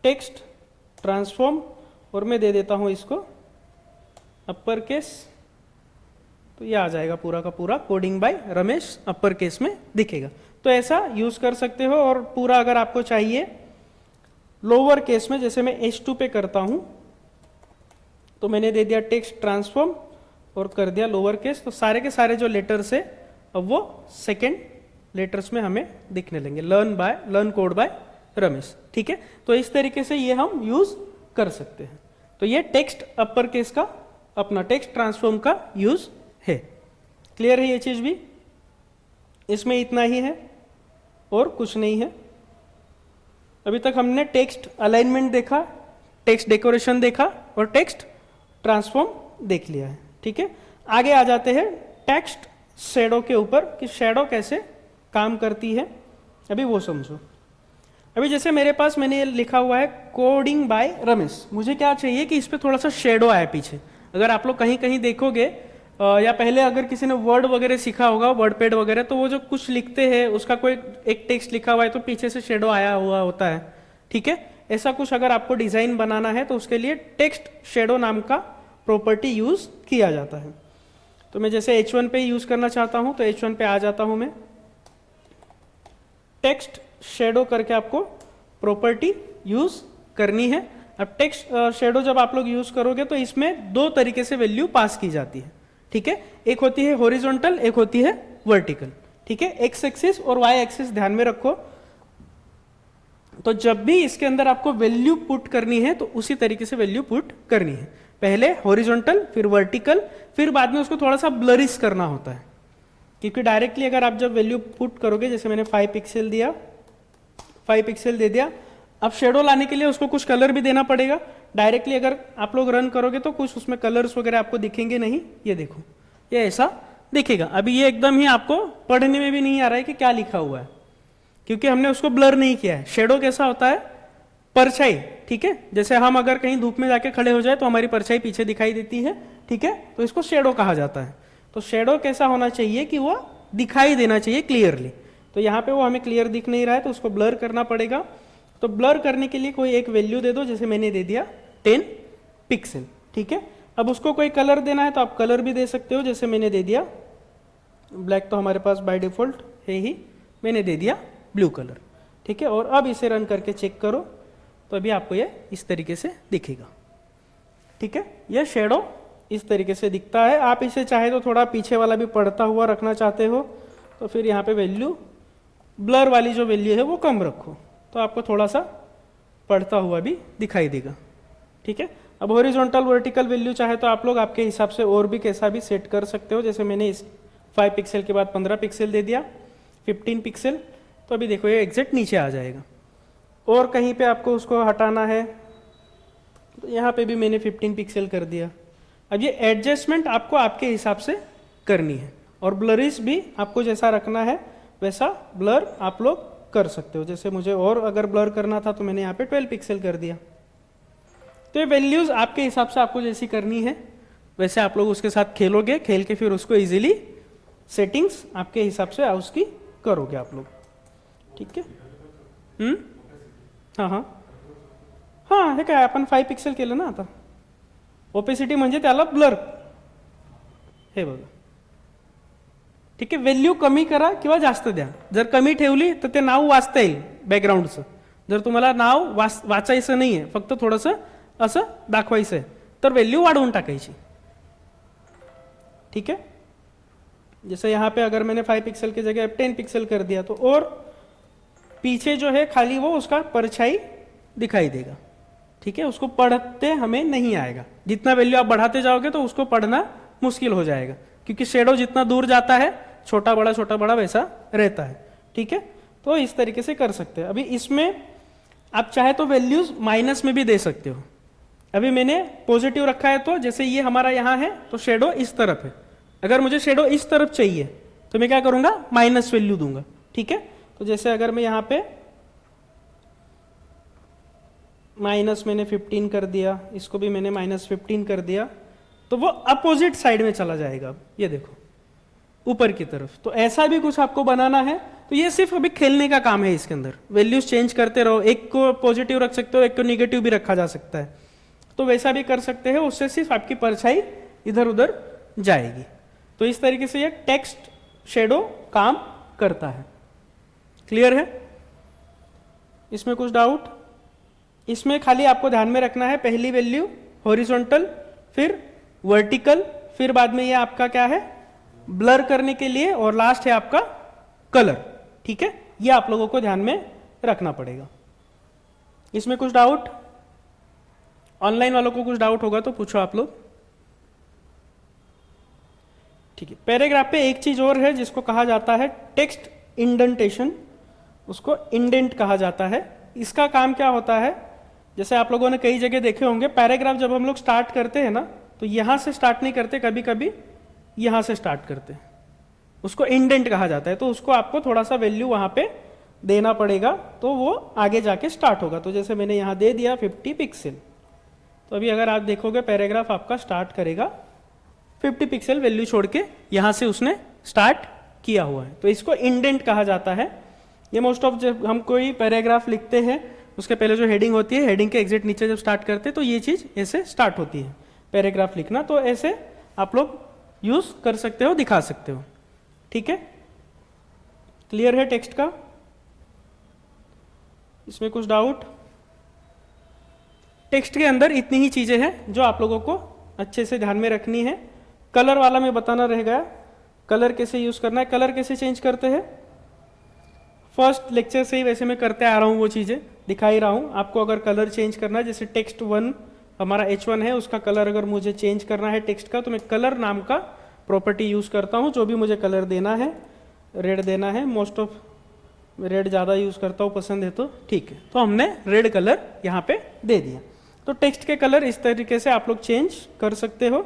टेक्स्ट ट्रांसफॉर्म, और मैं दे देता हूँ इसको अपर केस, तो ये आ जाएगा पूरा का पूरा coding by Ramesh upper case में दिखेगा। तो ऐसा यूज कर सकते हो। और पूरा अगर आपको चाहिए लोअर केस में, जैसे मैं H2 पे करता हूं तो मैंने दे दिया टेक्स्ट ट्रांसफॉर्म और कर दिया लोअर केस, तो सारे के सारे जो लेटर्स है अब वो सेकेंड लेटर्स में हमें दिखने लेंगे, लर्न कोड बाय रमेश। ठीक है, तो इस तरीके से ये हम यूज कर सकते हैं। तो ये टेक्स्ट अपर केस का अपना टेक्स्ट ट्रांसफॉर्म का यूज है। क्लियर है ये चीज भी? इसमें इतना ही है और कुछ नहीं है। अभी तक हमने टेक्स्ट अलाइनमेंट देखा, टेक्स्ट डेकोरेशन देखा और टेक्स्ट ट्रांसफॉर्म देख लिया है। ठीक है, आगे आ जाते हैं टेक्स्ट शैडो के ऊपर कि शैडो कैसे काम करती है, अभी वो समझो। अभी जैसे मेरे पास मैंने ये लिखा हुआ है कोडिंग बाय रमेश, मुझे क्या चाहिए कि इस पे थोड़ा सा शेडो आए पीछे। अगर आप लोग कहीं कहीं देखोगे या पहले अगर किसी ने वर्ड वगैरह सीखा होगा, वर्ड पैड वगैरह, तो वो जो कुछ लिखते हैं उसका कोई एक टेक्स्ट लिखा हुआ है तो पीछे से शेडो आया हुआ होता है। ठीक है, ऐसा कुछ अगर आपको डिजाइन बनाना है तो उसके लिए टेक्स्ट शेडो नाम का प्रॉपर्टी यूज किया जाता है। तो मैं जैसे H1 पे यूज करना चाहता हूं तो H1 पे आ जाता हूं मैं, टेक्स्ट शेडो करके आपको प्रॉपर्टी यूज करनी है। अब टेक्स्ट शेडो जब आप लोग यूज करोगे तो इसमें दो तरीके से वैल्यू पास की जाती है। ठीक है, एक होती है हॉरिजॉन्टल, एक होती है वर्टिकल। ठीक है, एक्स एक्सिस और वाई एक्सिस ध्यान में रखो। तो जब भी इसके अंदर आपको वैल्यू पुट करनी है तो उसी तरीके से वैल्यू पुट करनी है, पहले हॉरिजॉन्टल फिर वर्टिकल, फिर बाद में उसको थोड़ा सा ब्लरिश करना होता है, क्योंकि डायरेक्टली अगर आप जब वैल्यू पुट करोगे, जैसे मैंने 5 पिक्सल दिया, 5 पिक्सल दे दिया, अब शेडो लाने के लिए उसको कुछ कलर भी देना पड़ेगा। डायरेक्टली अगर आप लोग रन करोगे तो कुछ उसमें कलर्स वगैरह आपको दिखेंगे नहीं, ये देखो ये ऐसा दिखेगा। अभी ये एकदम ही आपको पढ़ने में भी नहीं आ रहा है कि क्या लिखा हुआ है, क्योंकि हमने उसको ब्लर नहीं किया है। शेडो कैसा होता है? परछाई। ठीक है, जैसे हम अगर कहीं धूप में जाके खड़े हो जाए तो हमारी परछाई पीछे दिखाई देती है। ठीक है, तो इसको शेडो कहा जाता है। तो शेडो कैसा होना चाहिए कि वो दिखाई देना चाहिए क्लियरली। तो यहाँ पे वो हमें क्लियर दिख नहीं रहा है तो उसको ब्लर करना पड़ेगा। तो ब्लर करने के लिए कोई एक वैल्यू दे दो, जैसे मैंने दे दिया 10 पिक्सल। ठीक है, अब उसको कोई कलर देना है तो आप कलर भी दे सकते हो, जैसे मैंने दे दिया ब्लैक, तो हमारे पास बाय डिफॉल्ट है ही, मैंने दे दिया ब्लू कलर। ठीक है, और अब इसे रन करके चेक करो तो अभी आपको ये इस तरीके से दिखेगा। ठीक है, यह शेडो इस तरीके से दिखता है। आप इसे चाहे तो थोड़ा पीछे वाला भी पढ़ता हुआ रखना चाहते हो तो फिर यहाँ पे वैल्यू ब्लर वाली जो वैल्यू है वो कम रखो, तो आपको थोड़ा सा पढ़ता हुआ भी दिखाई देगा। ठीक है, अब हॉरिजॉन्टल वर्टिकल वैल्यू चाहे तो आप लोग आपके हिसाब से और भी कैसा भी सेट कर सकते हो, जैसे मैंने इस 5 पिक्सल के बाद 15 पिक्सल दे दिया, 15 पिक्सल, तो अभी देखो ये एग्जैक्ट नीचे आ जाएगा। और कहीं पे आपको उसको हटाना है तो यहाँ पे भी मैंने 15 पिक्सल कर दिया। अब ये एडजस्टमेंट आपको आपके हिसाब से करनी है, और ब्लरिश भी आपको जैसा रखना है वैसा ब्लर आप लोग कर सकते हो। जैसे मुझे और अगर ब्लर करना था तो मैंने यहाँ पे 12 पिक्सल कर दिया। तो ये वैल्यूज आपके हिसाब से आपको जैसी करनी है वैसे आप लोग उसके साथ खेलोगे, खेल के फिर उसको इजीली सेटिंग्स आपके हिसाब से उसकी करोगे आप लोग। ठीक है, हाँ हाँ हाँ, हे काय आपण 5 पिक्सल केलं ना आता। ओपेसिटी म्हणजे त्याला ब्लर, हे बघा। ठीक आहे, व्हॅल्यू कमी करा किंवा जास्त द्या। जर कमी ठेवली तर ते नाव वाचता येईल बॅकग्राऊंडचं। जर तुम्हाला नाव वाचायचं नाहीये, फक्त थोडंसं असं दाखवायचं आहे, तर व्हॅल्यू वाढवून टाकायची। ठीक है, जैसे यहाँ पे अगर मैंने 5 पिक्सल की जगह 10 पिक्सल कर दिया तो और पीछे जो है खाली वो उसका परछाई दिखाई देगा। ठीक है, उसको पढ़ते हमें नहीं आएगा। जितना वैल्यू आप बढ़ाते जाओगे तो उसको पढ़ना मुश्किल हो जाएगा, क्योंकि शेडो जितना दूर जाता है छोटा बड़ा वैसा रहता है। ठीक है, तो इस तरीके से कर सकते हैं। अभी इसमें आप चाहे तो वैल्यूज माइनस में भी दे सकते हो। अभी मैंने पॉजिटिव रखा है, तो जैसे ये हमारा यहाँ है तो शेडो इस तरफ है। अगर मुझे शेडो इस तरफ चाहिए तो मैं क्या करूँगा, माइनस वैल्यू दूंगा। ठीक है, तो जैसे अगर मैं यहाँ पे माइनस मैंने 15 कर दिया, इसको भी मैंने -15 कर दिया, तो वो अपोजिट साइड में चला जाएगा। ये देखो ऊपर की तरफ। तो ऐसा भी कुछ आपको बनाना है, तो ये सिर्फ अभी खेलने का काम है। इसके अंदर वैल्यूज चेंज करते रहो, एक को पॉजिटिव रख सकते हो, एक को निगेटिव भी रखा जा सकता है, तो वैसा भी कर सकते हैं। उससे सिर्फ आपकी परछाई इधर उधर जाएगी। तो इस तरीके से ये टेक्स्ट शेडो काम करता है। क्लियर है? इसमें कुछ डाउट? इसमें खाली आपको ध्यान में रखना है, पहली वैल्यू हॉरिजॉन्टल, फिर वर्टिकल, फिर बाद में ये आपका क्या है ब्लर करने के लिए, और लास्ट है आपका कलर। ठीक है, ये आप लोगों को ध्यान में रखना पड़ेगा। इसमें कुछ डाउट? ऑनलाइन वालों को कुछ डाउट होगा तो पूछो आप लोग। ठीक है, पैराग्राफ पे एक चीज और है जिसको कहा जाता है टेक्स्ट इंडेंटेशन, उसको इंडेंट कहा जाता है। इसका काम क्या होता है, जैसे आप लोगों ने कई जगह देखे होंगे, पैराग्राफ जब हम लोग स्टार्ट करते हैं ना, तो यहां से स्टार्ट नहीं करते, कभी कभी यहां से स्टार्ट करते हैं, उसको इंडेंट कहा जाता है। तो उसको आपको थोड़ा सा वैल्यू वहां पे देना पड़ेगा, तो वो आगे जाके स्टार्ट होगा। तो जैसे मैंने यहां दे दिया 50 पिक्सल, तो अभी अगर आप देखोगे पैराग्राफ आपका स्टार्ट करेगा 50 पिक्सल वैल्यू छोड़ के, यहां से उसने स्टार्ट किया हुआ है, तो इसको इंडेंट कहा जाता है। ये मोस्ट ऑफ जब हम कोई पैराग्राफ लिखते हैं, उसके पहले जो हेडिंग होती है, हेडिंग के एग्जैक्ट नीचे जब स्टार्ट करते हैं, तो ये चीज ऐसे स्टार्ट होती है पैराग्राफ लिखना। तो ऐसे आप लोग यूज कर सकते हो, दिखा सकते हो। ठीक है, क्लियर है टेक्स्ट का? इसमें कुछ डाउट? टेक्स्ट के अंदर इतनी ही चीजें हैं जो आप लोगों को अच्छे से ध्यान में रखनी है। कलर वाला मैं बताना रह गया, कलर कैसे यूज करना है, कलर कैसे चेंज करते हैं। फर्स्ट लेक्चर से ही वैसे मैं करते आ रहा हूँ, वो चीजें दिखा ही रहा हूँ आपको। अगर कलर चेंज करना है, जैसे टेक्स्ट 1 हमारा H1 है, उसका कलर अगर मुझे चेंज करना है टेक्स्ट का, तो मैं कलर नाम का प्रॉपर्टी यूज करता हूँ। जो भी मुझे कलर देना है, रेड देना है, मोस्ट ऑफ रेड ज़्यादा यूज करता हूँ, पसंद है तो ठीक है। तो हमने रेड कलर यहाँ पे दे दिया। तो टेक्स्ट के कलर इस तरीके से आप लोग चेंज कर सकते हो,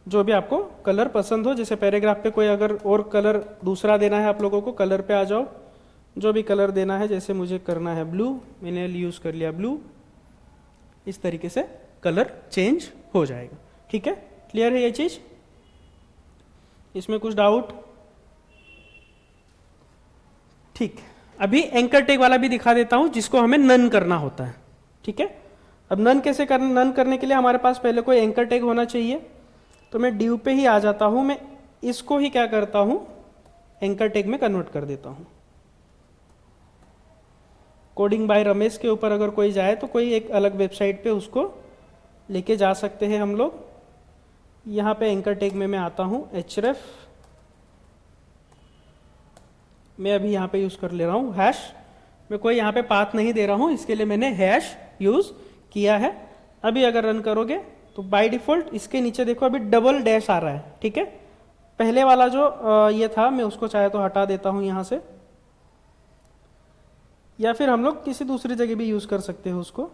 जो भी आपको कलर पसंद हो। जैसे पैराग्राफ पे कोई अगर और कलर दूसरा देना है आप लोगों को, कलर पे आ जाओ, जो भी कलर देना है, जैसे मुझे करना है ब्लू, मैंने यूज कर लिया ब्लू। इस तरीके से कलर चेंज हो जाएगा। ठीक है, क्लियर है ये चीज? इसमें कुछ डाउट? ठीक, अभी एंकर टैग वाला भी दिखा देता हूं, जिसको हमें नन करना होता है। ठीक है, अब नन कैसे करना? नन करने के लिए हमारे पास पहले कोई एंकर टैग होना चाहिए। तो मैं डिव पे ही आ जाता हूं, मैं इसको ही क्या करता हूं, एंकर टैग में कन्वर्ट कर देता हूं। कोडिंग बाय रमेश के ऊपर अगर कोई जाए, तो कोई एक अलग वेबसाइट पे उसको लेके जा सकते हैं हम लोग। यहाँ पे एंकर टैग में मैं आता हूँ, href, मैं अभी यहाँ पे यूज कर ले रहा हूँ हैश। मैं कोई यहाँ पे पाथ नहीं दे रहा हूँ, इसके लिए मैंने हैश यूज किया है। अभी अगर रन करोगे तो बाय डिफॉल्ट इसके नीचे देखो अभी डबल डैश आ रहा है। ठीक है, पहले वाला जो ये था, मैं उसको चाहे तो हटा देता हूँ यहाँ से, या फिर हम लोग किसी दूसरी जगह भी यूज कर सकते हो उसको।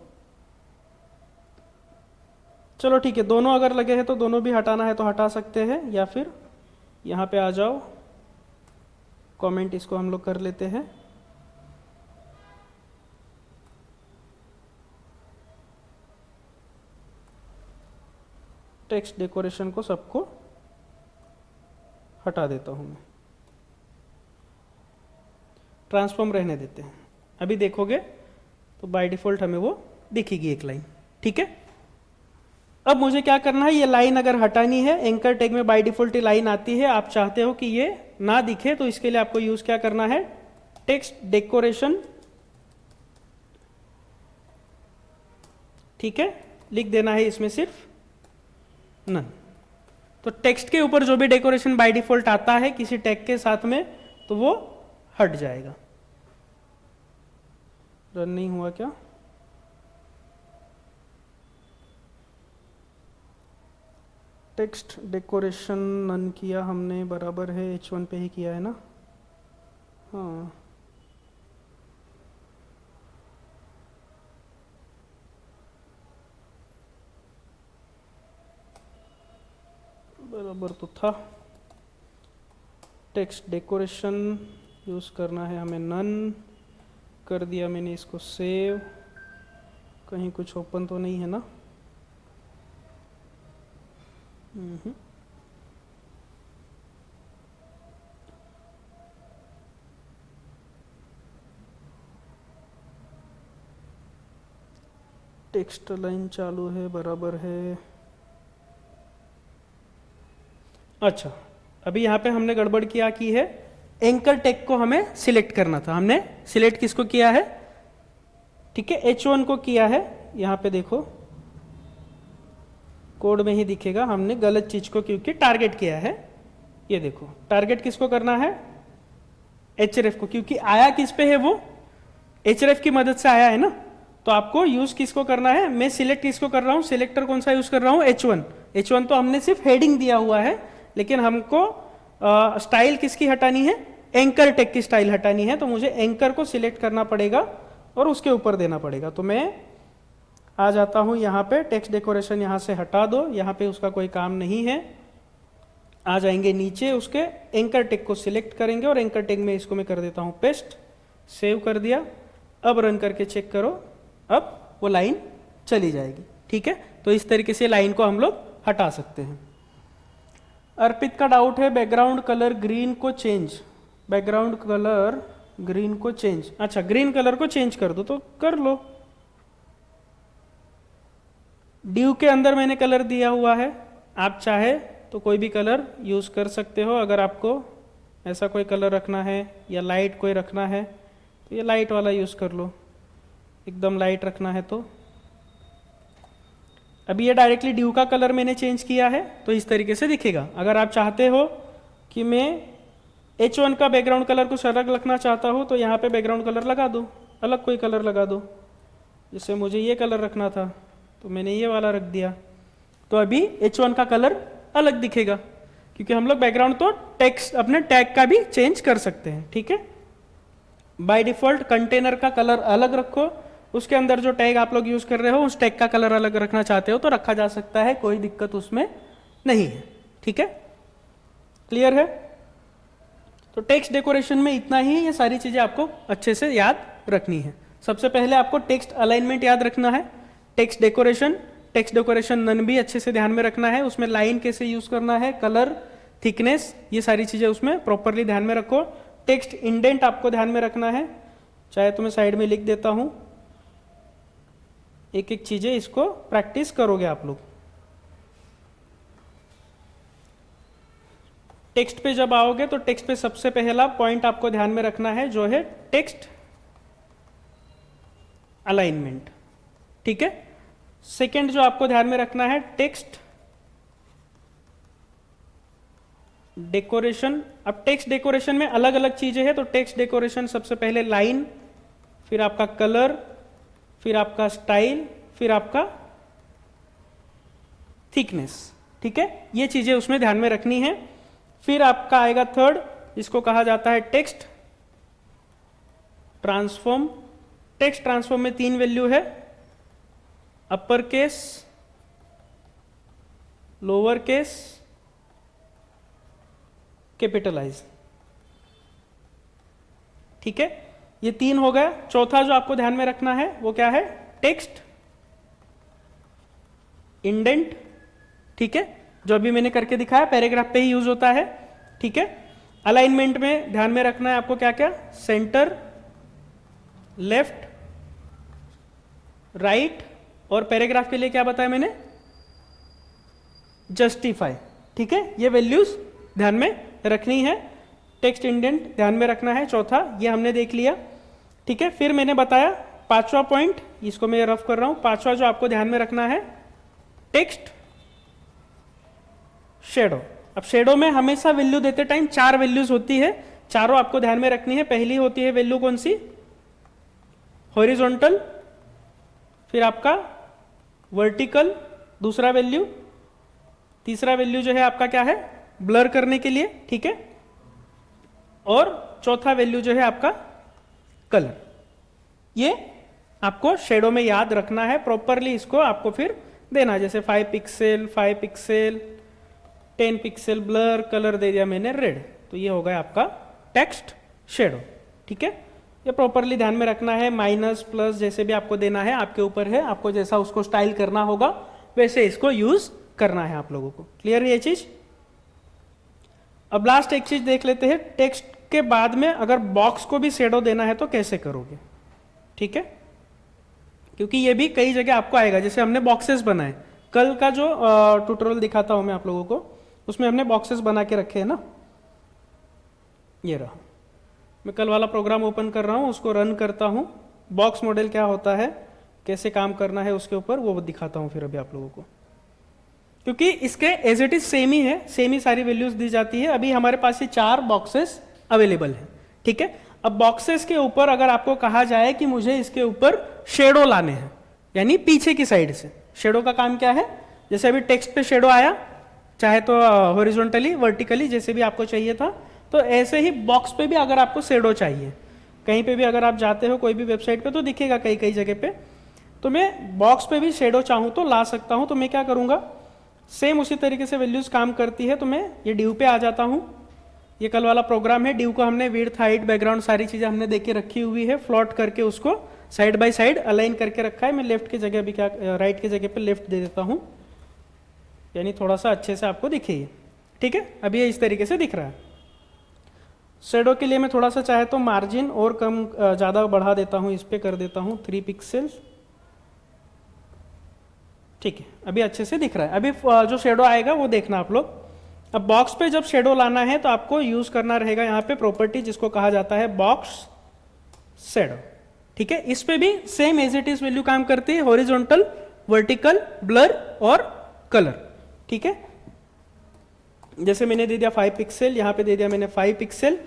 चलो ठीक है, दोनों अगर लगे हैं तो दोनों भी हटाना है तो हटा सकते हैं, या फिर यहाँ पे आ जाओ, कमेंट इसको हम लोग कर लेते हैं। टेक्स्ट डेकोरेशन को सबको हटा देता हूं मैं, ट्रांसफॉर्म रहने देते हैं। अभी देखोगे तो बाय डिफॉल्ट हमें वो दिखेगी एक लाइन। ठीक है, अब मुझे क्या करना है, ये लाइन अगर हटानी है, एंकर टैग में बाय डिफॉल्ट ये लाइन आती है, आप चाहते हो कि ये ना दिखे, तो इसके लिए आपको यूज क्या करना है, टेक्स्ट डेकोरेशन। ठीक है, लिख देना है इसमें सिर्फ नन। तो टेक्स्ट के ऊपर जो भी डेकोरेशन बाय डिफॉल्ट आता है किसी टैग के साथ में, तो वो हट जाएगा। रन नहीं हुआ क्या? टेक्स्ट डेकोरेशन नन किया हमने, बराबर है H1 पे ही किया है ना? हाँ, बराबर तो था। टेक्स्ट डेकोरेशन यूज करना है हमें, नन कर दिया मैंने, इसको सेव। कहीं कुछ ओपन तो नहीं है ना? टेक्स्ट लाइन चालू है, बराबर है। अच्छा, अभी यहाँ पे हमने गड़बड़ क्या की है, एंकर टैग को हमें सिलेक्ट करना था। हमने सिलेक्ट किसको किया है? ठीक है, H1 को किया है। यहाँ पे देखो कोड में ही दिखेगा, हमने गलत चीज को क्योंकि टारगेट किया है। ये देखो टारगेट किसको करना है? href को, क्योंकि आया किस पे है वो? href की मदद से आया है ना। तो आपको यूज किसको करना है? मैं सिलेक्ट किसको कर रहा हूँ? सिलेक्टर कौन सा यूज कर रहा हूँ? H1। H1 तो हमने सिर्फ हेडिंग दिया हुआ है, लेकिन हमको स्टाइल किसकी हटानी है? एंकर टैग की स्टाइल हटानी है। तो मुझे एंकर को सिलेक्ट करना पड़ेगा और उसके ऊपर देना पड़ेगा। तो मैं आ जाता हूं यहाँ पे, टेक्स्ट डेकोरेशन यहाँ से हटा दो, यहाँ पे उसका कोई काम नहीं है। आ जाएंगे नीचे, उसके एंकर टैग को सिलेक्ट करेंगे और एंकर टैग में इसको मैं कर देता हूँ पेस्ट। सेव कर दिया। अब रन करके चेक करो, अब वो लाइन चली जाएगी। ठीक है, तो इस तरीके से लाइन को हम लोग हटा सकते हैं। अर्पित का डाउट है बैकग्राउंड कलर ग्रीन को चेंज, बैकग्राउंड कलर ग्रीन को चेंज। अच्छा, ग्रीन कलर को चेंज कर दो तो कर लो। ड्यू के अंदर मैंने कलर दिया हुआ है, आप चाहे तो कोई भी कलर यूज कर सकते हो। अगर आपको ऐसा कोई कलर रखना है या लाइट कोई रखना है तो ये लाइट वाला यूज कर लो, एकदम लाइट रखना है तो। अभी ये डायरेक्टली ड्यू का कलर मैंने चेंज किया है तो इस तरीके से दिखेगा। अगर आप चाहते हो कि मैं H1 का बैकग्राउंड कलर कुछ अलग रखना चाहता हूँ तो यहाँ पे बैकग्राउंड कलर लगा दो, अलग कोई कलर लगा दो। जैसे मुझे ये कलर रखना था तो मैंने ये वाला रख दिया, तो अभी H1 का कलर अलग दिखेगा, क्योंकि हम लोग बैकग्राउंड तो टेक्स्ट अपने टैग का भी चेंज कर सकते हैं। ठीक है, बाय डिफॉल्ट कंटेनर का कलर अलग रखो, उसके अंदर जो टैग आप लोग यूज कर रहे हो उस टैग का कलर अलग रखना चाहते हो तो रखा जा सकता है, कोई दिक्कत उसमें नहीं है। ठीक है, क्लियर है? तो टेक्स्ट डेकोरेशन में इतना ही, ये सारी चीजें आपको अच्छे से याद रखनी है। सबसे पहले आपको टेक्स्ट अलाइनमेंट याद रखना है, टेक्स्ट डेकोरेशन नन भी अच्छे से ध्यान में रखना है, उसमें लाइन कैसे यूज करना है, कलर, थिकनेस, ये सारी चीजें उसमें प्रॉपरली ध्यान में रखो। टेक्स्ट इंडेंट आपको ध्यान में रखना है, चाहे तो मैं साइड में लिख देता हूं, एक एक चीजें इसको प्रैक्टिस करोगे आप लोग। टेक्स्ट पे जब आओगे तो टेक्स्ट पे सबसे पहला पॉइंट आपको ध्यान में रखना है जो है टेक्स्ट अलाइनमेंट। ठीक है, सेकंड जो आपको ध्यान में रखना है टेक्स्ट डेकोरेशन। अब टेक्स्ट डेकोरेशन में अलग अलग चीजें हैं, तो टेक्स्ट डेकोरेशन सबसे पहले लाइन, फिर आपका कलर, फिर आपका स्टाइल, फिर आपका थिकनेस। ठीक है, ये चीजें उसमें ध्यान में रखनी है। फिर आपका आएगा थर्ड, इसको कहा जाता है टेक्स्ट ट्रांसफॉर्म। टेक्स्ट ट्रांसफॉर्म में 3 वैल्यू है, upper case, lower case, capitalise. ठीक है, ये 3 हो गया। चौथा जो आपको ध्यान में रखना है वो क्या है? Text indent. ठीक है, जो अभी मैंने करके दिखाया पैराग्राफ पे ही यूज होता है। ठीक है, अलाइनमेंट में ध्यान में रखना है आपको क्या क्या? सेंटर, लेफ्ट, राइट, और पैराग्राफ के लिए क्या बताया मैंने? जस्टिफाई। ठीक है, ये वैल्यूज ध्यान में रखनी है। टेक्स्ट इंडेंट ध्यान में रखना है, चौथा ये हमने देख लिया। ठीक है, फिर मैंने बताया पांचवा पॉइंट, इसको मैं रफ कर रहा हूं। पांचवा जो आपको ध्यान में रखना है टेक्स्ट शेडो। अब शेडो में हमेशा वैल्यू देते टाइम 4 वैल्यूज होती है, चारों आपको ध्यान में रखनी है। पहली होती है वैल्यू कौन सी? हॉरिजॉन्टल, फिर आपका वर्टिकल दूसरा वैल्यू, तीसरा वैल्यू जो है आपका क्या है? ब्लर करने के लिए। ठीक है, और चौथा वैल्यू जो है आपका कलर। ये आपको शेडो में याद रखना है प्रॉपरली, इसको आपको फिर देना, जैसे 5 pixel, 5 pixel, 10 pixel blur, colour दे दिया मैंने रेड, तो ये हो गया आपका टेक्स्ट शेडो। ठीक है, ये प्रॉपरली ध्यान में रखना है, माइनस प्लस जैसे भी आपको देना है आपके ऊपर है, आपको जैसा उसको स्टाइल करना होगा वैसे इसको यूज करना है आप लोगों को। क्लियर है ये चीज? अब लास्ट एक चीज देख लेते हैं, टेक्स्ट के बाद में अगर बॉक्स को भी शेडो देना है तो कैसे करोगे, ठीक है, क्योंकि ये भी कई जगह आपको आएगा। जैसे हमने बॉक्सेस बनाए, कल का जो ट्यूटोरियल दिखाता हूं मैं आप लोगों को, उसमें हमने बॉक्सेस बना के रखे हैं ना, ये रहा। मैं कल वाला प्रोग्राम ओपन कर रहा हूं, उसको रन करता हूं, बॉक्स मॉडल क्या होता है, कैसे काम करना है उसके ऊपर वो दिखाता हूं फिर अभी आप लोगों को, क्योंकि इसके एज इट इज सेम ही है, सेम ही सारी वैल्यूज दी जाती है। अभी हमारे पास ये 4 बॉक्सेस अवेलेबल है, ठीक है। अब बॉक्सेस के ऊपर अगर आपको कहा जाए कि मुझे इसके ऊपर शेडो लाने हैं, यानी पीछे की साइड से, शेडो का काम क्या है, जैसे अभी टेक्स्ट पे शेडो आया, चाहे तो हॉरिजॉन्टली वर्टिकली जैसे भी आपको चाहिए था, तो ऐसे ही बॉक्स पे भी अगर आपको शेडो चाहिए, कहीं पे भी अगर आप जाते हो कोई भी वेबसाइट पे तो दिखेगा कई कई जगह पे, तो मैं बॉक्स पे भी शेडो चाहूँ तो ला सकता हूँ। तो मैं क्या करूँगा, सेम उसी तरीके से वैल्यूज काम करती है, तो मैं ये ड्यू पे आ जाता हूँ। ये कल वाला प्रोग्राम है, ड्यू को हमने विड्थ हाइट बैकग्राउंड सारी चीज़ें हमने देके रखी हुई है, प्लॉट करके उसको साइड बाय साइड अलाइन करके रखा है। मैं लेफ्ट की जगह भी क्या, राइट की जगह पे लेफ्ट दे देता हूँ, यानी थोड़ा सा अच्छे से आपको दिखे ये, ठीक है। अभी ये इस तरीके से दिख रहा है। शेडो के लिए मैं थोड़ा सा चाहे तो मार्जिन और कम ज़्यादा बढ़ा देता हूँ, इस पर कर देता हूँ 3 पिक्सल, ठीक है, अभी अच्छे से दिख रहा है। अभी जो शेडो आएगा वो देखना आप लोग। अब बॉक्स पे जब शेडो लाना है तो आपको यूज करना रहेगा यहाँ पे प्रॉपर्टी जिसको कहा जाता है बॉक्स शेडो, ठीक है। इस पे भी same as it is value काम करती है, हॉरिजॉन्टल, वर्टिकल, ब्लर और कलर, ठीक है। जैसे मैंने दे दिया 5 पिक्सल, यहाँ पे दे दिया मैंने 5 पिक्सल।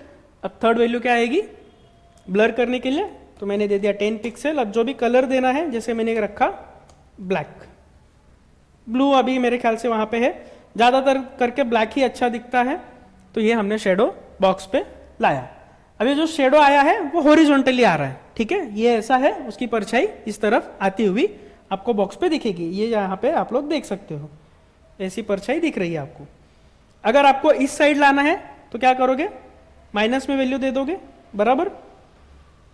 अब थर्ड वैल्यू क्या आएगी ब्लर करने के लिए, तो मैंने दे दिया 10 पिक्सल। अब जो भी कलर देना है, जैसे मैंने रखा ब्लैक, ब्लू अभी मेरे ख्याल से वहां पे है, ज्यादातर करके ब्लैक ही अच्छा दिखता है, तो ये हमने शेडो बॉक्स पे लाया। अभी जो शेडो आया है वो हॉरिजॉन्टली आ रहा है, ठीक है, ये ऐसा है, उसकी परछाई इस तरफ आती हुई आपको बॉक्स पे दिखेगी, ये यहाँ पे आप लोग देख सकते हो, ऐसी परछाई दिख रही है आपको। अगर आपको इस साइड लाना है तो क्या करोगे, माइनस में वैल्यू दे दोगे, बराबर,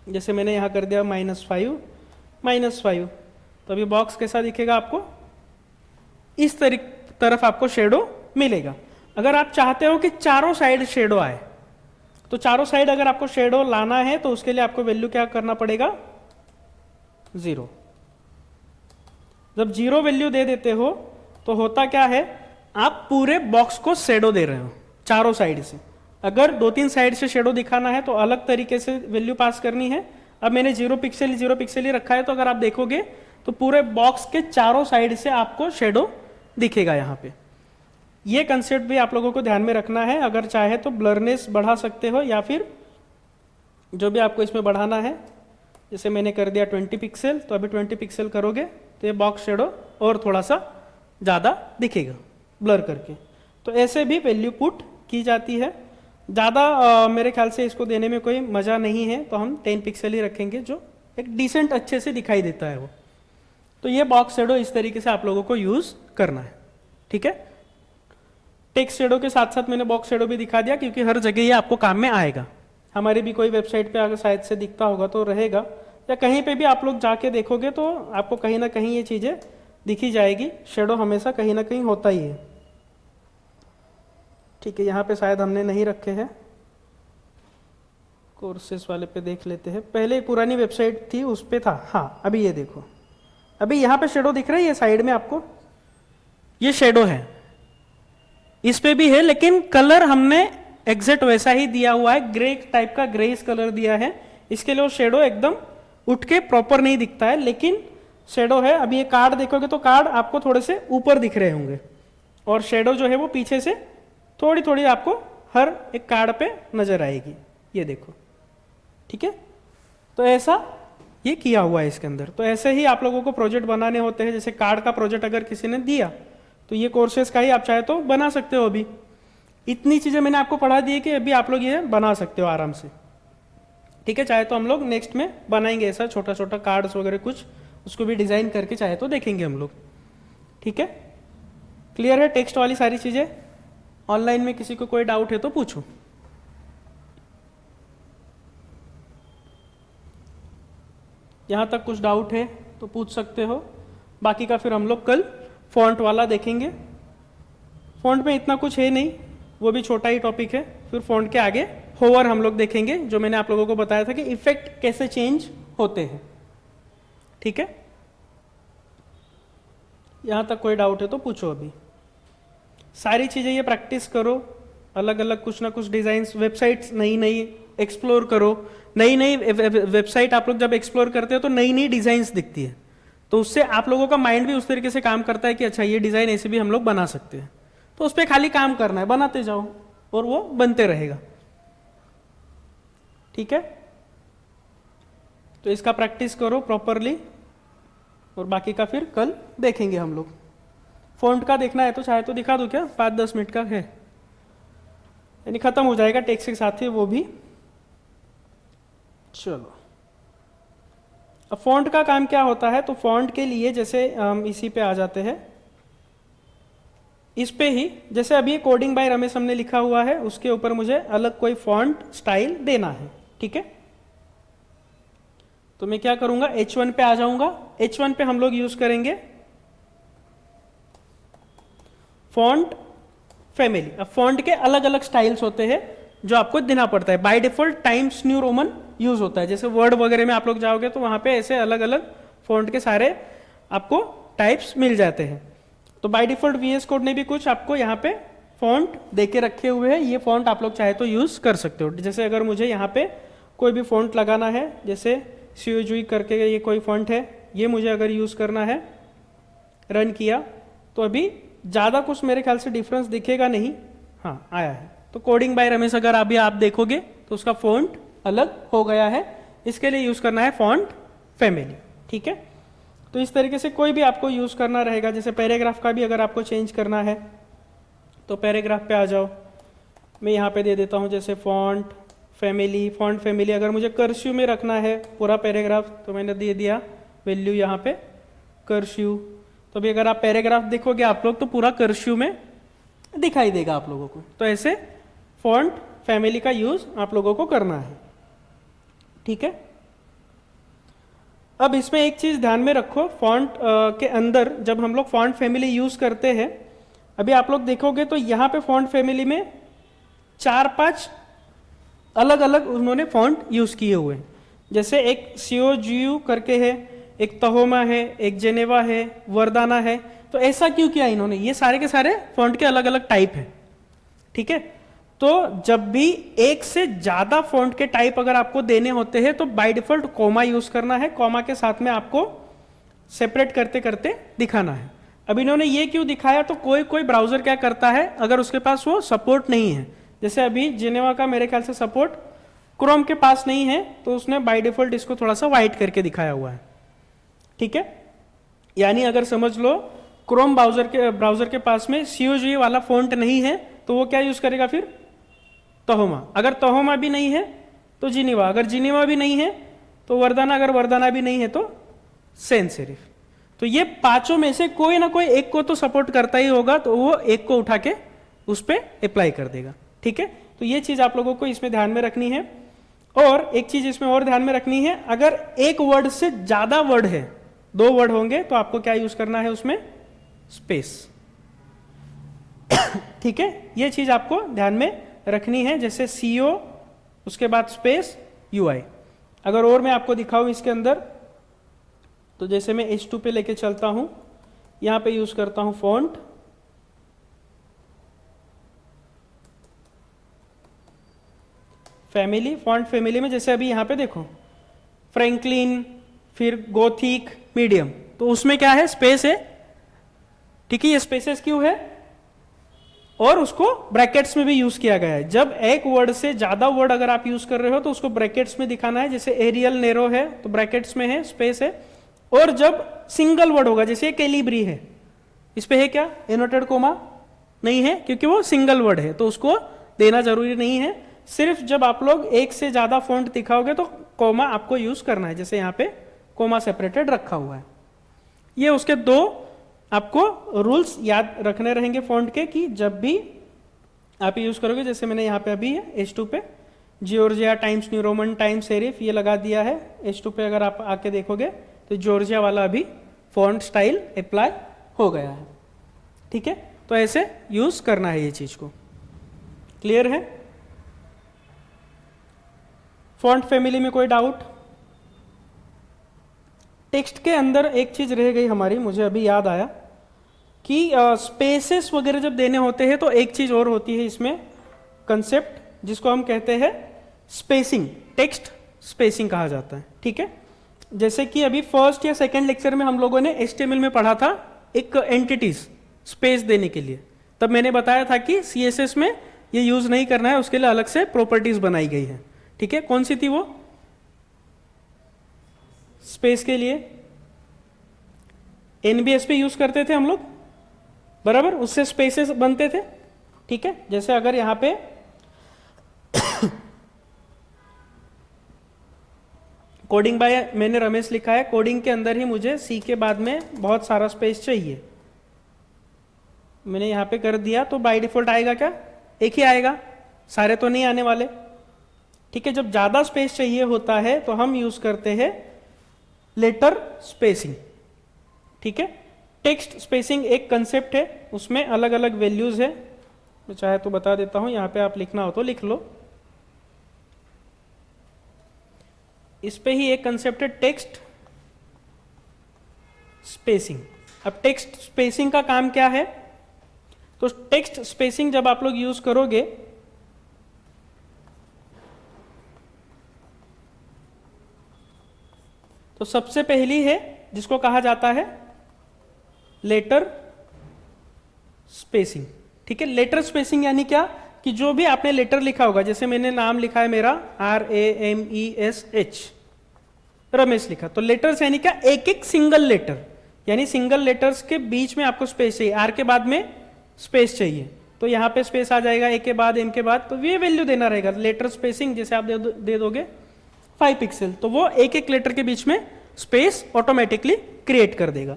जैसे मैंने यहाँ कर दिया -5 -5, तो अभी बॉक्स कैसा दिखेगा आपको, इस तरफ आपको शेडो मिलेगा। अगर आप चाहते हो कि चारों साइड शेडो आए, तो चारों साइड अगर आपको शेडो लाना है तो उसके लिए आपको वैल्यू क्या करना पड़ेगा, 0। जब 0 वैल्यू दे देते हो तो होता क्या है, आप पूरे बॉक्स को शेडो दे रहे हो चारों साइड से। अगर 2-3 साइड से शेडो दिखाना है तो अलग तरीके से वैल्यू पास करनी है। अब मैंने 0 पिक्सल ही रखा है, तो अगर आप देखोगे तो पूरे बॉक्स के चारों साइड से आपको शेडो दिखेगा यहाँ पे। ये कंसेप्ट भी आप लोगों को ध्यान में रखना है। अगर चाहे तो ब्लरनेस बढ़ा सकते हो, या फिर जो भी आपको इसमें बढ़ाना है, जैसे मैंने कर दिया 20 पिक्सल, तो अभी 20 पिक्सल करोगे तो ये बॉक्स शेडो और थोड़ा सा ज़्यादा दिखेगा ब्लर करके। तो ऐसे भी वैल्यू पुट की जाती है। ज़्यादा मेरे ख्याल से इसको देने में कोई मज़ा नहीं है, तो हम 10 पिक्सल ही रखेंगे, जो एक डिसेंट अच्छे से दिखाई देता है वो। तो ये बॉक्स शेडो इस तरीके से आप लोगों को यूज़ करना है, ठीक है। टेक्स्ट शेडो के साथ साथ मैंने बॉक्स शेडो भी दिखा दिया, क्योंकि हर जगह ये आपको काम में आएगा। हमारी भी कोई वेबसाइट पे अगर शायद से दिखता होगा तो रहेगा, या कहीं पे भी आप लोग जाके देखोगे तो आपको कहीं ना कहीं ये चीज़ें दिखी जाएगी। शेडो हमेशा कहीं ना कहीं होता ही है, ठीक है। यहाँ पे शायद हमने नहीं रखे हैं, कोर्सेस वाले पे देख लेते हैं। पहले पुरानी वेबसाइट थी उस पे था, हाँ अभी ये देखो, अभी यहाँ पे शेडो दिख रहा है, ये साइड में आपको ये शेडो है, इस पे भी है, लेकिन कलर हमने एग्जैक्ट वैसा ही दिया हुआ है, ग्रे टाइप का ग्रेस कलर दिया है। इसके लिए वो शेडो एकदम उठ के प्रॉपर नहीं दिखता है, लेकिन शेडो है। अभी ये कार्ड देखोगे तो कार्ड आपको थोड़े से ऊपर दिख रहे होंगे, और शेडो जो है वो पीछे से थोड़ी थोड़ी आपको हर एक कार्ड पे नजर आएगी, ये देखो, ठीक है। तो ऐसा ये किया हुआ है इसके अंदर। तो ऐसे ही आप लोगों को प्रोजेक्ट बनाने होते हैं। जैसे कार्ड का प्रोजेक्ट अगर किसी ने दिया तो ये कोर्सेज का ही आप चाहे तो बना सकते हो। अभी इतनी चीजें मैंने आपको पढ़ा दी है कि अभी आप लोग ये बना सकते हो आराम से, ठीक है। चाहे तो हम लोग नेक्स्ट में बनाएंगे ऐसा छोटा छोटा कार्ड्स वगैरह कुछ, उसको भी डिजाइन करके चाहे तो देखेंगे हम लोग, ठीक है। क्लियर है टेक्स्ट वाली सारी चीजें? ऑनलाइन में किसी को कोई डाउट है तो पूछो। यहाँ तक कुछ डाउट है तो पूछ सकते हो, बाकी का फिर हम लोग कल फॉन्ट वाला देखेंगे। फॉन्ट में इतना कुछ है नहीं, वो भी छोटा ही टॉपिक है। फिर फॉन्ट के आगे होवर हम लोग देखेंगे, जो मैंने आप लोगों को बताया था कि इफेक्ट कैसे चेंज होते हैं। ठीक है, यहाँ तक कोई डाउट है तो पूछो। अभी सारी चीज़ें ये प्रैक्टिस करो, अलग अलग कुछ ना कुछ डिज़ाइंस, वेबसाइट्स नई नई एक्सप्लोर करो। नई नई वेबसाइट आप लोग जब एक्सप्लोर करते हो तो नई नई डिज़ाइंस दिखती है, तो उससे आप लोगों का माइंड भी उस तरीके से काम करता है कि अच्छा ये डिज़ाइन ऐसे भी हम लोग बना सकते हैं। तो उस पर खाली काम करना है, बनाते जाओ और वो बनते रहेगा। ठीक है, तो इसका प्रैक्टिस करो प्रॉपरली, और बाकी का फिर कल देखेंगे हम लोग। फॉन्ट का देखना है तो चाहे तो दिखा दूं क्या, 5-10 मिनट का है, यानी खत्म हो जाएगा टेक्स्ट के साथ ही वो भी। चलो, अब फॉन्ट का काम क्या होता है, तो फॉन्ट के लिए जैसे हम इसी पे आ जाते हैं, इस पे ही जैसे अभी कोडिंग बाय रमेश हमने लिखा हुआ है, उसके ऊपर मुझे अलग कोई फॉन्ट स्टाइल देना है। ठीक है, तो मैं क्या करूंगा, H1 पे आ जाऊंगा। H1 पे हम लोग यूज करेंगे फॉन्ट फैमिली। अब फॉन्ट के अलग अलग स्टाइल्स होते हैं जो आपको देना पड़ता है। By default times new Roman use होता है, जैसे वर्ड वगैरह में आप लोग जाओगे तो वहां पे ऐसे अलग अलग फॉन्ट के सारे आपको टाइप्स मिल जाते हैं। तो बाय डिफॉल्ट VS कोड ने भी कुछ आपको यहाँ पे फॉन्ट देके रखे हुए हैं, ये फॉन्ट आप लोग चाहे तो यूज कर सकते हो। जैसे अगर मुझे यहाँ पे कोई भी फॉन्ट लगाना है, जैसे CUJ करके ये कोई फॉन्ट है, ये मुझे अगर यूज करना है, रन किया तो अभी ज़्यादा कुछ मेरे ख्याल से डिफरेंस दिखेगा नहीं। हाँ, आया है। तो कोडिंग बाय रमेश अगर अभी आप देखोगे तो उसका फॉन्ट अलग हो गया है। इसके लिए यूज़ करना है फॉन्ट फैमिली। ठीक है, तो इस तरीके से कोई भी आपको यूज़ करना रहेगा। जैसे पैराग्राफ का भी अगर आपको चेंज करना है तो पैराग्राफ पे आ जाओ, मैं यहाँ पे दे देता हूँ जैसे फॉन्ट फैमिली। फॉन्ट फैमिली अगर मुझे कर्सिव में रखना है पूरा पैराग्राफ तो मैंने दे दिया वैल्यू यहाँ पे कर्सिव। तो अभी अगर आप पैराग्राफ देखोगे आप लोग तो पूरा कर्सिव में दिखाई देगा आप लोगों को। तो ऐसे फॉन्ट फैमिली का यूज आप लोगों को करना है। ठीक है, अब इसमें एक चीज ध्यान में रखो, फॉन्ट के अंदर जब हम लोग फॉन्ट फैमिली यूज करते हैं, अभी आप लोग देखोगे तो यहाँ पे फॉन्ट फैमिली में 4-5 अलग अलग उन्होंने फॉन्ट यूज किए हुए हैं। जैसे एक COGU करके है, एक तहोमा है, एक जेनेवा है, वरदाना है। तो ऐसा क्यों किया इन्होंने, ये सारे के सारे फॉन्ट के अलग अलग टाइप है। ठीक है, तो जब भी एक से ज्यादा फॉन्ट के टाइप अगर आपको देने होते हैं तो बाय डिफॉल्ट कोमा यूज करना है। कोमा के साथ में आपको सेपरेट करते करते दिखाना है। अब इन्होंने ये क्यों दिखाया, तो कोई कोई ब्राउजर क्या करता है, अगर उसके पास वो सपोर्ट नहीं है, जैसे अभी जेनेवा का मेरे ख्याल से सपोर्ट क्रोम के पास नहीं है, तो उसने बाय डिफॉल्ट इसको थोड़ा सा वाइट करके दिखाया हुआ है। ठीक है, यानी अगर समझ लो क्रोम ब्राउजर के पास में COG वाला फॉन्ट नहीं है तो वो क्या यूज करेगा फिर, तहोमा। अगर तहोमा भी नहीं है तो जिनेवा, अगर जिनेवा भी नहीं है तो वरदाना, अगर वरदाना भी नहीं है तो सेंस सेरिफ। तो ये पांचों में से कोई ना कोई एक को तो सपोर्ट करता ही होगा, तो वो एक को उठा के उस पर अप्लाई कर देगा। ठीक है, तो ये चीज आप लोगों को इसमें ध्यान में रखनी है। और एक चीज इसमें और ध्यान में रखनी है, अगर एक वर्ड से ज्यादा वर्ड है, 2 वर्ड होंगे, तो आपको क्या यूज करना है उसमें, स्पेस। ठीक है, ये चीज आपको ध्यान में रखनी है। जैसे CO उसके बाद स्पेस UI। अगर और मैं आपको दिखाऊं इसके अंदर, तो जैसे मैं H2 पे लेके चलता हूं, यहां पे यूज करता हूं फॉन्ट फैमिली। फॉन्ट फैमिली में जैसे अभी यहां पे देखो फ्रैंकलिन, फिर गोथिक, मीडियम, तो उसमें क्या है, स्पेस है। ठीक है, ये स्पेसेस क्यों है, और उसको ब्रैकेट्स में भी यूज किया गया है। जब एक वर्ड से ज्यादा वर्ड अगर आप यूज कर रहे हो तो उसको ब्रैकेट्स में दिखाना है। जैसे एरियल नेरो है तो ब्रैकेट्स में है, स्पेस है। और जब सिंगल वर्ड होगा, जैसे कैलिब्री है, इस पे है क्या, एनोटेड कोमा नहीं है, क्योंकि वो सिंगल वर्ड है, तो उसको देना जरूरी नहीं है। सिर्फ जब आप लोग एक से ज्यादा फॉन्ट दिखाओगे तो कोमा आपको यूज करना है। जैसे यहाँ पे कोमा सेपरेटेड रखा हुआ है। ये उसके 2 आपको रूल्स याद रखने रहेंगे फॉन्ट के, कि जब भी आप यूज करोगे, जैसे मैंने यहाँ पे अभी है H2 पे, Georgia times new Roman times serif ये लगा दिया है। H2 पे अगर आप आके देखोगे तो जॉर्जिया वाला अभी फॉन्ट स्टाइल अप्लाई हो गया है। ठीक है, तो ऐसे यूज करना है ये चीज को। क्लियर है? फॉन्ट फैमिली में कोई डाउट? टेक्स्ट के अंदर एक चीज रह गई हमारी, मुझे अभी याद आया कि स्पेसेस वगैरह जब देने होते हैं तो एक चीज और होती है इसमें कंसेप्ट, जिसको हम कहते हैं स्पेसिंग। टेक्स्ट स्पेसिंग कहा जाता है। ठीक है, जैसे कि अभी फर्स्ट या सेकंड लेक्चर में हम लोगों ने HTML में पढ़ा था एक एंटिटीज स्पेस देने के लिए। तब मैंने बताया था कि CSS में ये यूज नहीं करना है, उसके लिए अलग से प्रॉपर्टीज बनाई गई है। ठीक है, कौन सी थी वो? स्पेस के लिए NBS पे यूज करते थे हम लोग, बराबर, उससे स्पेसेस बनते थे। ठीक है, जैसे अगर यहां पे कोडिंग बाय मैंने रमेश लिखा है, कोडिंग के अंदर ही मुझे C के बाद में बहुत सारा स्पेस चाहिए, मैंने यहां पे कर दिया, तो बाय डिफॉल्ट आएगा क्या? एक ही आएगा, सारे तो नहीं आने वाले। ठीक है, जब ज्यादा स्पेस चाहिए होता है तो हम यूज करते हैं लेटर स्पेसिंग। ठीक है, टेक्स्ट स्पेसिंग एक कंसेप्ट है, उसमें अलग अलग वैल्यूज है, मैं चाहे तो बता देता हूं, यहां पे आप लिखना हो तो लिख लो। इस पे ही एक कंसेप्ट है टेक्स्ट स्पेसिंग। अब टेक्स्ट स्पेसिंग का काम क्या है? तो टेक्स्ट स्पेसिंग जब आप लोग यूज करोगे तो सबसे पहली है जिसको कहा जाता है लेटर स्पेसिंग। ठीक है, लेटर स्पेसिंग यानी क्या कि जो भी आपने लेटर लिखा होगा, जैसे मैंने नाम लिखा है मेरा RAMESH, रमेश लिखा, तो लेटर्स यानी क्या? एक एक सिंगल लेटर, यानी सिंगल लेटर्स के बीच में आपको स्पेस चाहिए, R के बाद में स्पेस चाहिए, तो यहां पे स्पेस आ जाएगा, ए के बाद एम के बाद, तो ये वैल्यू देना रहेगा। लेटर स्पेसिंग जैसे आप दे दोगे 5 पिक्सल, तो वो एक एक लेटर के बीच में स्पेस ऑटोमेटिकली क्रिएट कर देगा।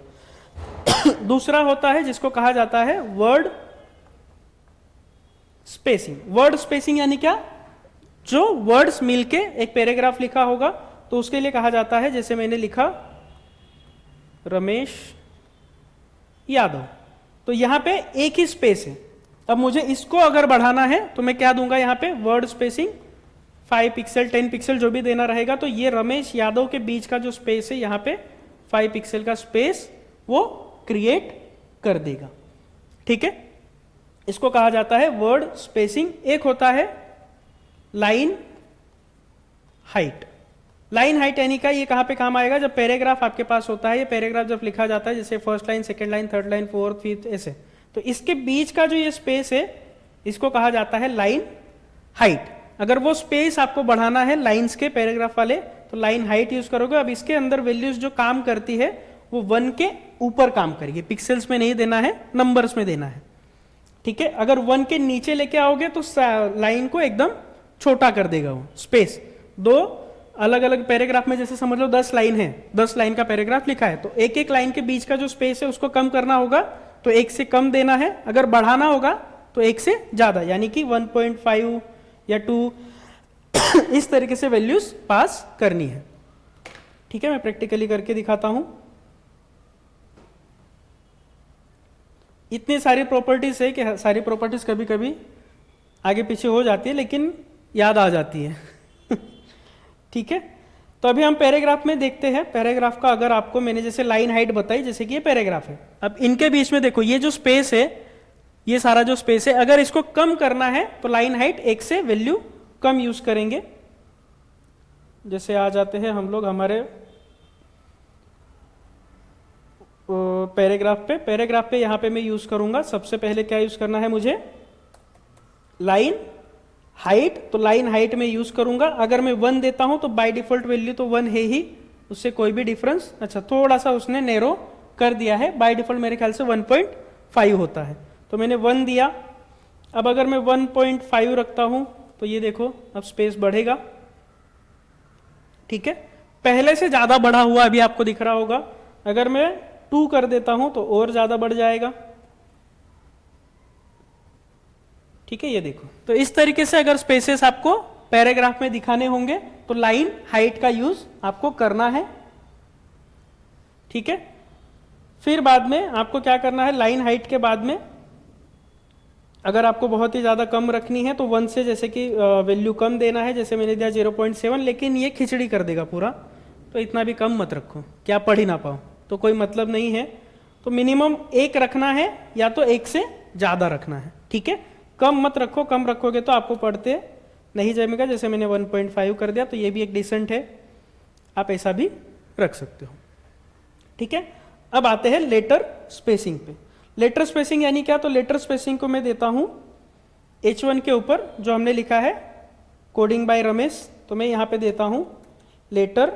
दूसरा होता है जिसको कहा जाता है वर्ड स्पेसिंग। वर्ड स्पेसिंग यानी क्या? जो वर्ड्स मिलके एक पैराग्राफ लिखा होगा तो उसके लिए कहा जाता है, जैसे मैंने लिखा रमेश यादव, तो यहां पे एक ही स्पेस है। अब मुझे इसको अगर बढ़ाना है तो मैं क्या दूंगा यहां पे? वर्ड स्पेसिंग 5 पिक्सल 10 पिक्सल जो भी देना रहेगा, तो ये रमेश यादव के बीच का जो स्पेस है यहां पे 5 पिक्सल का स्पेस वो क्रिएट कर देगा। ठीक है, इसको कहा जाता है वर्ड स्पेसिंग। एक होता है लाइन हाइट। लाइन हाइट यानी का ये कहां पे काम आएगा? जब पैराग्राफ आपके पास होता है, ये पैराग्राफ जब लिखा जाता है, जैसे first line, second line, third line, fourth, fifth, ऐसे, तो इसके बीच का जो ये स्पेस है इसको कहा जाता है लाइन हाइट। अगर वो स्पेस आपको बढ़ाना है लाइंस के, पैराग्राफ वाले, तो लाइन हाइट यूज करोगे। अब इसके अंदर वैल्यूज जो काम करती है वो 1 के ऊपर काम करेगी, पिक्सल्स में नहीं देना है, नंबर्स में देना है। ठीक है, अगर 1 के नीचे लेके आओगे तो लाइन को एकदम छोटा कर देगा वो स्पेस। दो अलग अलग पैराग्राफ में जैसे समझ लो 10 लाइन है, 10 लाइन का पैराग्राफ लिखा है, तो एक एक लाइन के बीच का जो स्पेस है उसको कम करना होगा, तो 1 से कम देना है। अगर बढ़ाना होगा तो 1 से ज्यादा, यानी कि 1.5 या 2 इस तरीके से वैल्यूज पास करनी है। ठीक है, मैं प्रैक्टिकली करके दिखाता हूं। इतनी सारी प्रॉपर्टीज है कि सारी प्रॉपर्टीज कभी कभी आगे पीछे हो जाती है लेकिन याद आ जाती है। ठीक है, तो अभी हम पैराग्राफ में देखते हैं। पैराग्राफ का अगर आपको मैंने जैसे लाइन हाइट बताई, जैसे कि ये पैराग्राफ है, अब इनके बीच में देखो ये जो स्पेस है, ये सारा जो स्पेस है, अगर इसको कम करना है तो लाइन हाइट 1 से वैल्यू कम यूज करेंगे। जैसे आ जाते हैं हम लोग हमारे पैराग्राफ पे। पैराग्राफ पे यहां पे मैं यूज करूंगा, सबसे पहले क्या यूज करना है मुझे? Line height. तो लाइन हाइट में यूज करूंगा, अगर मैं 1 देता हूं तो बाय डिफॉल्ट वैल्यू तो 1 है ही, उससे कोई भी डिफरेंस, अच्छा थोड़ा सा उसने नैरो कर दिया है, बाय डिफॉल्ट मेरे ख्याल से 1.5 होता है, तो मैंने 1 दिया। अब अगर मैं 1.5 रखता हूं तो ये देखो अब स्पेस बढ़ेगा। ठीक है, पहले से ज्यादा बढ़ा हुआ अभी आपको दिख रहा होगा। अगर मैं 2 कर देता हूं तो और ज्यादा बढ़ जाएगा। ठीक है, ये देखो, तो इस तरीके से अगर स्पेसेस आपको पैराग्राफ में दिखाने होंगे तो लाइन हाइट का यूज आपको करना है, ठीक है। फिर बाद में आपको क्या करना है, लाइन हाइट के बाद में अगर आपको बहुत ही ज़्यादा कम रखनी है तो 1 से जैसे कि वैल्यू कम देना है, जैसे मैंने दिया 0.7, लेकिन ये खिचड़ी कर देगा पूरा, तो इतना भी कम मत रखो क्या पढ़ ही ना पाओ, तो कोई मतलब नहीं है। तो मिनिमम 1 रखना है या तो 1 से ज़्यादा रखना है, ठीक है। कम मत रखो, कम रखोगे तो आपको पढ़ते नहीं जमेगा। जैसे मैंने 1.5 कर दिया तो ये भी एक डिसेंट है, आप ऐसा भी रख सकते हो, ठीक है। अब आते हैं लेटर स्पेसिंग पे। लेटर स्पेसिंग यानी क्या, तो लेटर स्पेसिंग को मैं देता हूं H1 के ऊपर जो हमने लिखा है कोडिंग बाय रमेश, तो मैं यहां पे देता हूं लेटर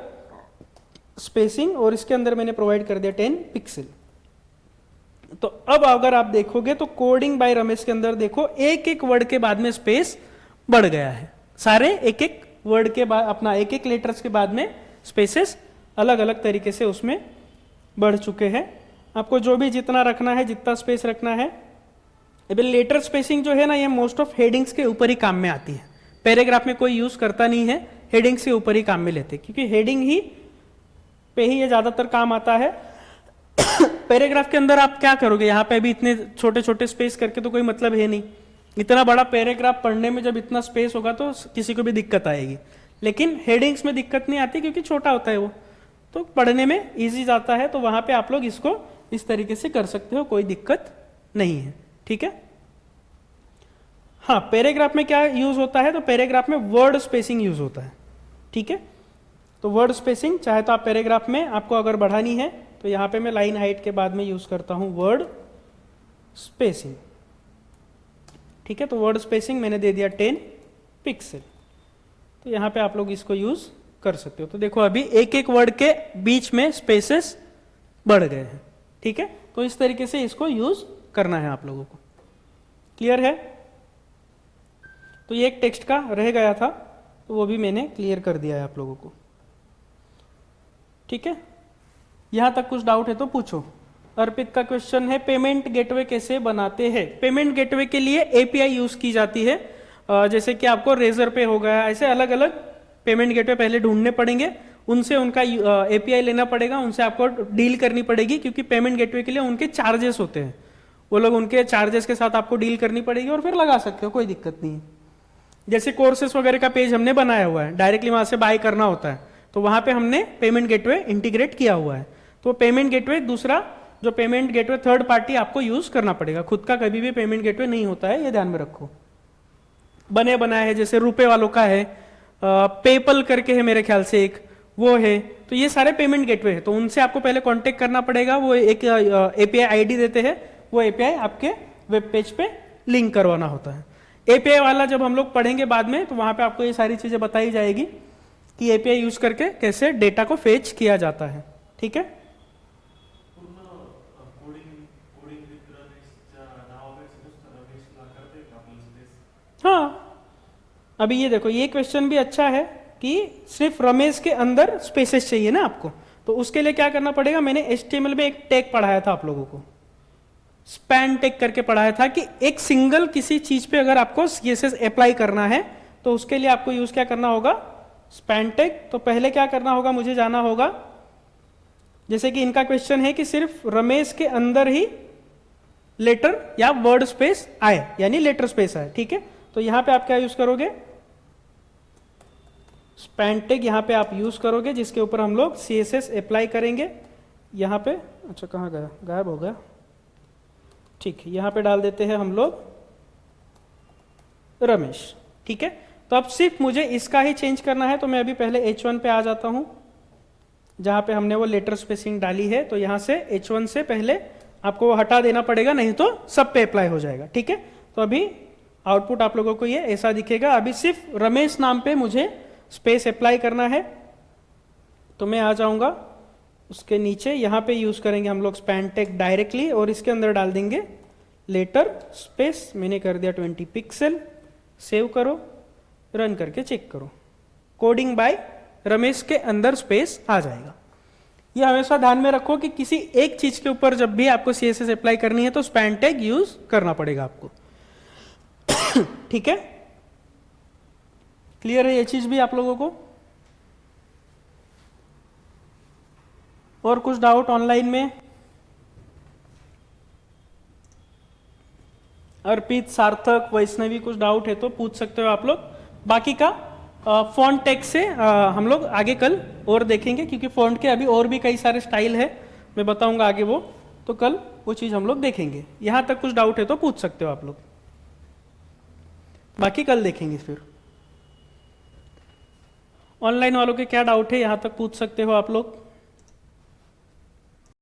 स्पेसिंग और इसके अंदर मैंने प्रोवाइड कर दिया 10 पिक्सल। तो अब अगर आप देखोगे तो कोडिंग बाय रमेश के अंदर देखो एक एक वर्ड के बाद में स्पेस बढ़ गया है, सारे एक एक वर्ड के बाद अपना एक एक लेटर्स के बाद में स्पेसेस अलग अलग तरीके से उसमें बढ़ चुके हैं। आपको जो भी जितना रखना है, जितना स्पेस रखना है। अब लेटर स्पेसिंग जो है ना, ये मोस्ट ऑफ हेडिंग्स के ऊपर ही काम में आती है, पैराग्राफ में कोई यूज करता नहीं है, हेडिंग्स के ऊपर ही काम में लेते, क्योंकि हेडिंग ही पे ही ये ज्यादातर काम आता है। पैराग्राफ के अंदर आप क्या करोगे, यहाँ पे भी इतने छोटे छोटे स्पेस करके तो कोई मतलब है नहीं। इतना बड़ा पैराग्राफ पढ़ने में जब इतना स्पेस होगा तो किसी को भी दिक्कत आएगी, लेकिन हेडिंग्स में दिक्कत नहीं आती क्योंकि छोटा होता है वो, तो पढ़ने में इजी जाता है। तो वहां पे आप लोग इसको इस तरीके से कर सकते हो, कोई दिक्कत नहीं है, ठीक है। हाँ, पैराग्राफ में क्या यूज होता है, तो पैराग्राफ में वर्ड स्पेसिंग यूज होता है, ठीक है। तो वर्ड स्पेसिंग चाहे तो आप पैराग्राफ में आपको अगर बढ़ानी है तो यहाँ पे मैं लाइन हाइट के बाद में यूज करता हूँ वर्ड स्पेसिंग, ठीक है। तो वर्ड स्पेसिंग मैंने दे दिया 10 पिक्सल, तो यहाँ पे आप लोग इसको यूज कर सकते हो। तो देखो अभी एक एक वर्ड के बीच में स्पेसेस बढ़ गए हैं, ठीक है। तो इस तरीके से इसको यूज करना है आप लोगों को, क्लियर है। तो ये एक टेक्स्ट का रह गया था, तो वो भी मैंने क्लियर कर दिया है आप लोगों को, ठीक है। यहां तक कुछ डाउट है तो पूछो। अर्पित का क्वेश्चन है पेमेंट गेटवे कैसे बनाते हैं। पेमेंट गेटवे के लिए एपीआई यूज की जाती है, जैसे कि आपको रेजर पे हो गया, ऐसे अलग अलग पेमेंट गेटवे पहले ढूंढने पड़ेंगे, उनसे उनका एपीआई लेना पड़ेगा, उनसे आपको डील करनी पड़ेगी, क्योंकि पेमेंट गेटवे के लिए उनके चार्जेस होते हैं, वो लोग उनके चार्जेस के साथ आपको डील करनी पड़ेगी और फिर लगा सकते हो, कोई दिक्कत नहीं है। जैसे कोर्सेस वगैरह का पेज हमने बनाया हुआ है, डायरेक्टली वहां से बाय करना होता है, तो वहां पे हमने पेमेंट गेटवे इंटीग्रेट किया हुआ है। तो पेमेंट गेटवे दूसरा जो पेमेंट गेटवे थर्ड पार्टी आपको यूज करना पड़ेगा, खुद का कभी भी पेमेंट गेटवे नहीं होता है, ये ध्यान में रखो। बने बनाया है, जैसे रुपए वालों का है, पेपल करके है मेरे ख्याल से एक, वो है, तो ये सारे पेमेंट गेटवे है, तो उनसे आपको पहले कांटेक्ट करना पड़ेगा। वो एक एपीआई आईडी देते हैं, वो एपीआई आपके वेब पेज पे लिंक करवाना होता है। एपीआई वाला जब हम लोग पढ़ेंगे बाद में, तो वहां पे आपको ये सारी चीजें बताई जाएगी कि एपीआई यूज करके कैसे डेटा को फेच किया जाता है, ठीक है। हाँ, अभी ये देखो, ये क्वेश्चन भी अच्छा है कि सिर्फ रमेश के अंदर स्पेसेस चाहिए ना आपको, तो उसके लिए क्या करना पड़ेगा। मैंने HTML में एक टैग पढ़ाया था आप लोगों को, स्पैन टैग करके पढ़ाया था, कि एक सिंगल किसी चीज पे अगर आपको CSS अप्लाई करना है तो उसके लिए आपको यूज क्या करना होगा, स्पैन टैग। तो पहले क्या करना होगा, मुझे जाना होगा, जैसे कि इनका क्वेश्चन है कि सिर्फ रमेश के अंदर ही लेटर या वर्ड स्पेस आए, यानी लेटर स्पेस आए, ठीक है। तो यहां पे आप क्या यूज करोगे, स्पैन टैग यहां पे आप यूज करोगे, जिसके ऊपर हम लोग CSS अप्लाई करेंगे। यहां पे अच्छा कहां गया, गायब हो गया, ठीक है, यहां पे डाल देते हैं हम लोग रमेश, ठीक है। तो अब सिर्फ मुझे इसका ही चेंज करना है, तो मैं अभी पहले H1 पे आ जाता हूं, जहां पे हमने वो लेटर स्पेसिंग डाली है। तो यहां से H1 से पहले आपको वो हटा देना पड़ेगा, नहीं तो सब पे अप्लाई हो जाएगा, ठीक है। तो अभी आउटपुट आप लोगों को ये ऐसा दिखेगा। अभी सिर्फ रमेश नाम पे मुझे स्पेस अप्लाई करना है, तो मैं आ जाऊंगा उसके नीचे, यहां पे यूज करेंगे हम लोग स्पैन टैग डायरेक्टली, और इसके अंदर डाल देंगे लेटर स्पेस। मैंने कर दिया 20 पिक्सल, सेव करो, रन करके चेक करो, कोडिंग बाय रमेश के अंदर स्पेस आ जाएगा। ये हमेशा ध्यान में रखो कि किसी एक चीज के ऊपर जब भी आपको CSS अप्लाई करनी है तो स्पैन टैग यूज करना पड़ेगा आपको, ठीक है, क्लियर है ये चीज भी आप लोगों को? और कुछ डाउट ऑनलाइन में? अर्पित, सार्थक, वैष्णवी कुछ डाउट है तो पूछ सकते हो आप लोग। बाकी का फॉन्ट टेक्स्ट से हम लोग आगे कल और देखेंगे, क्योंकि फॉन्ट के अभी और भी कई सारे स्टाइल है, मैं बताऊंगा आगे वो, तो कल वो चीज़ हम लोग देखेंगे। यहाँ तक कुछ डाउट है तो पूछ सकते हो आप लोग, बाकी कल देखेंगे। फिर ऑनलाइन वालों के क्या डाउट है यहाँ तक पूछ सकते हो आप लोग।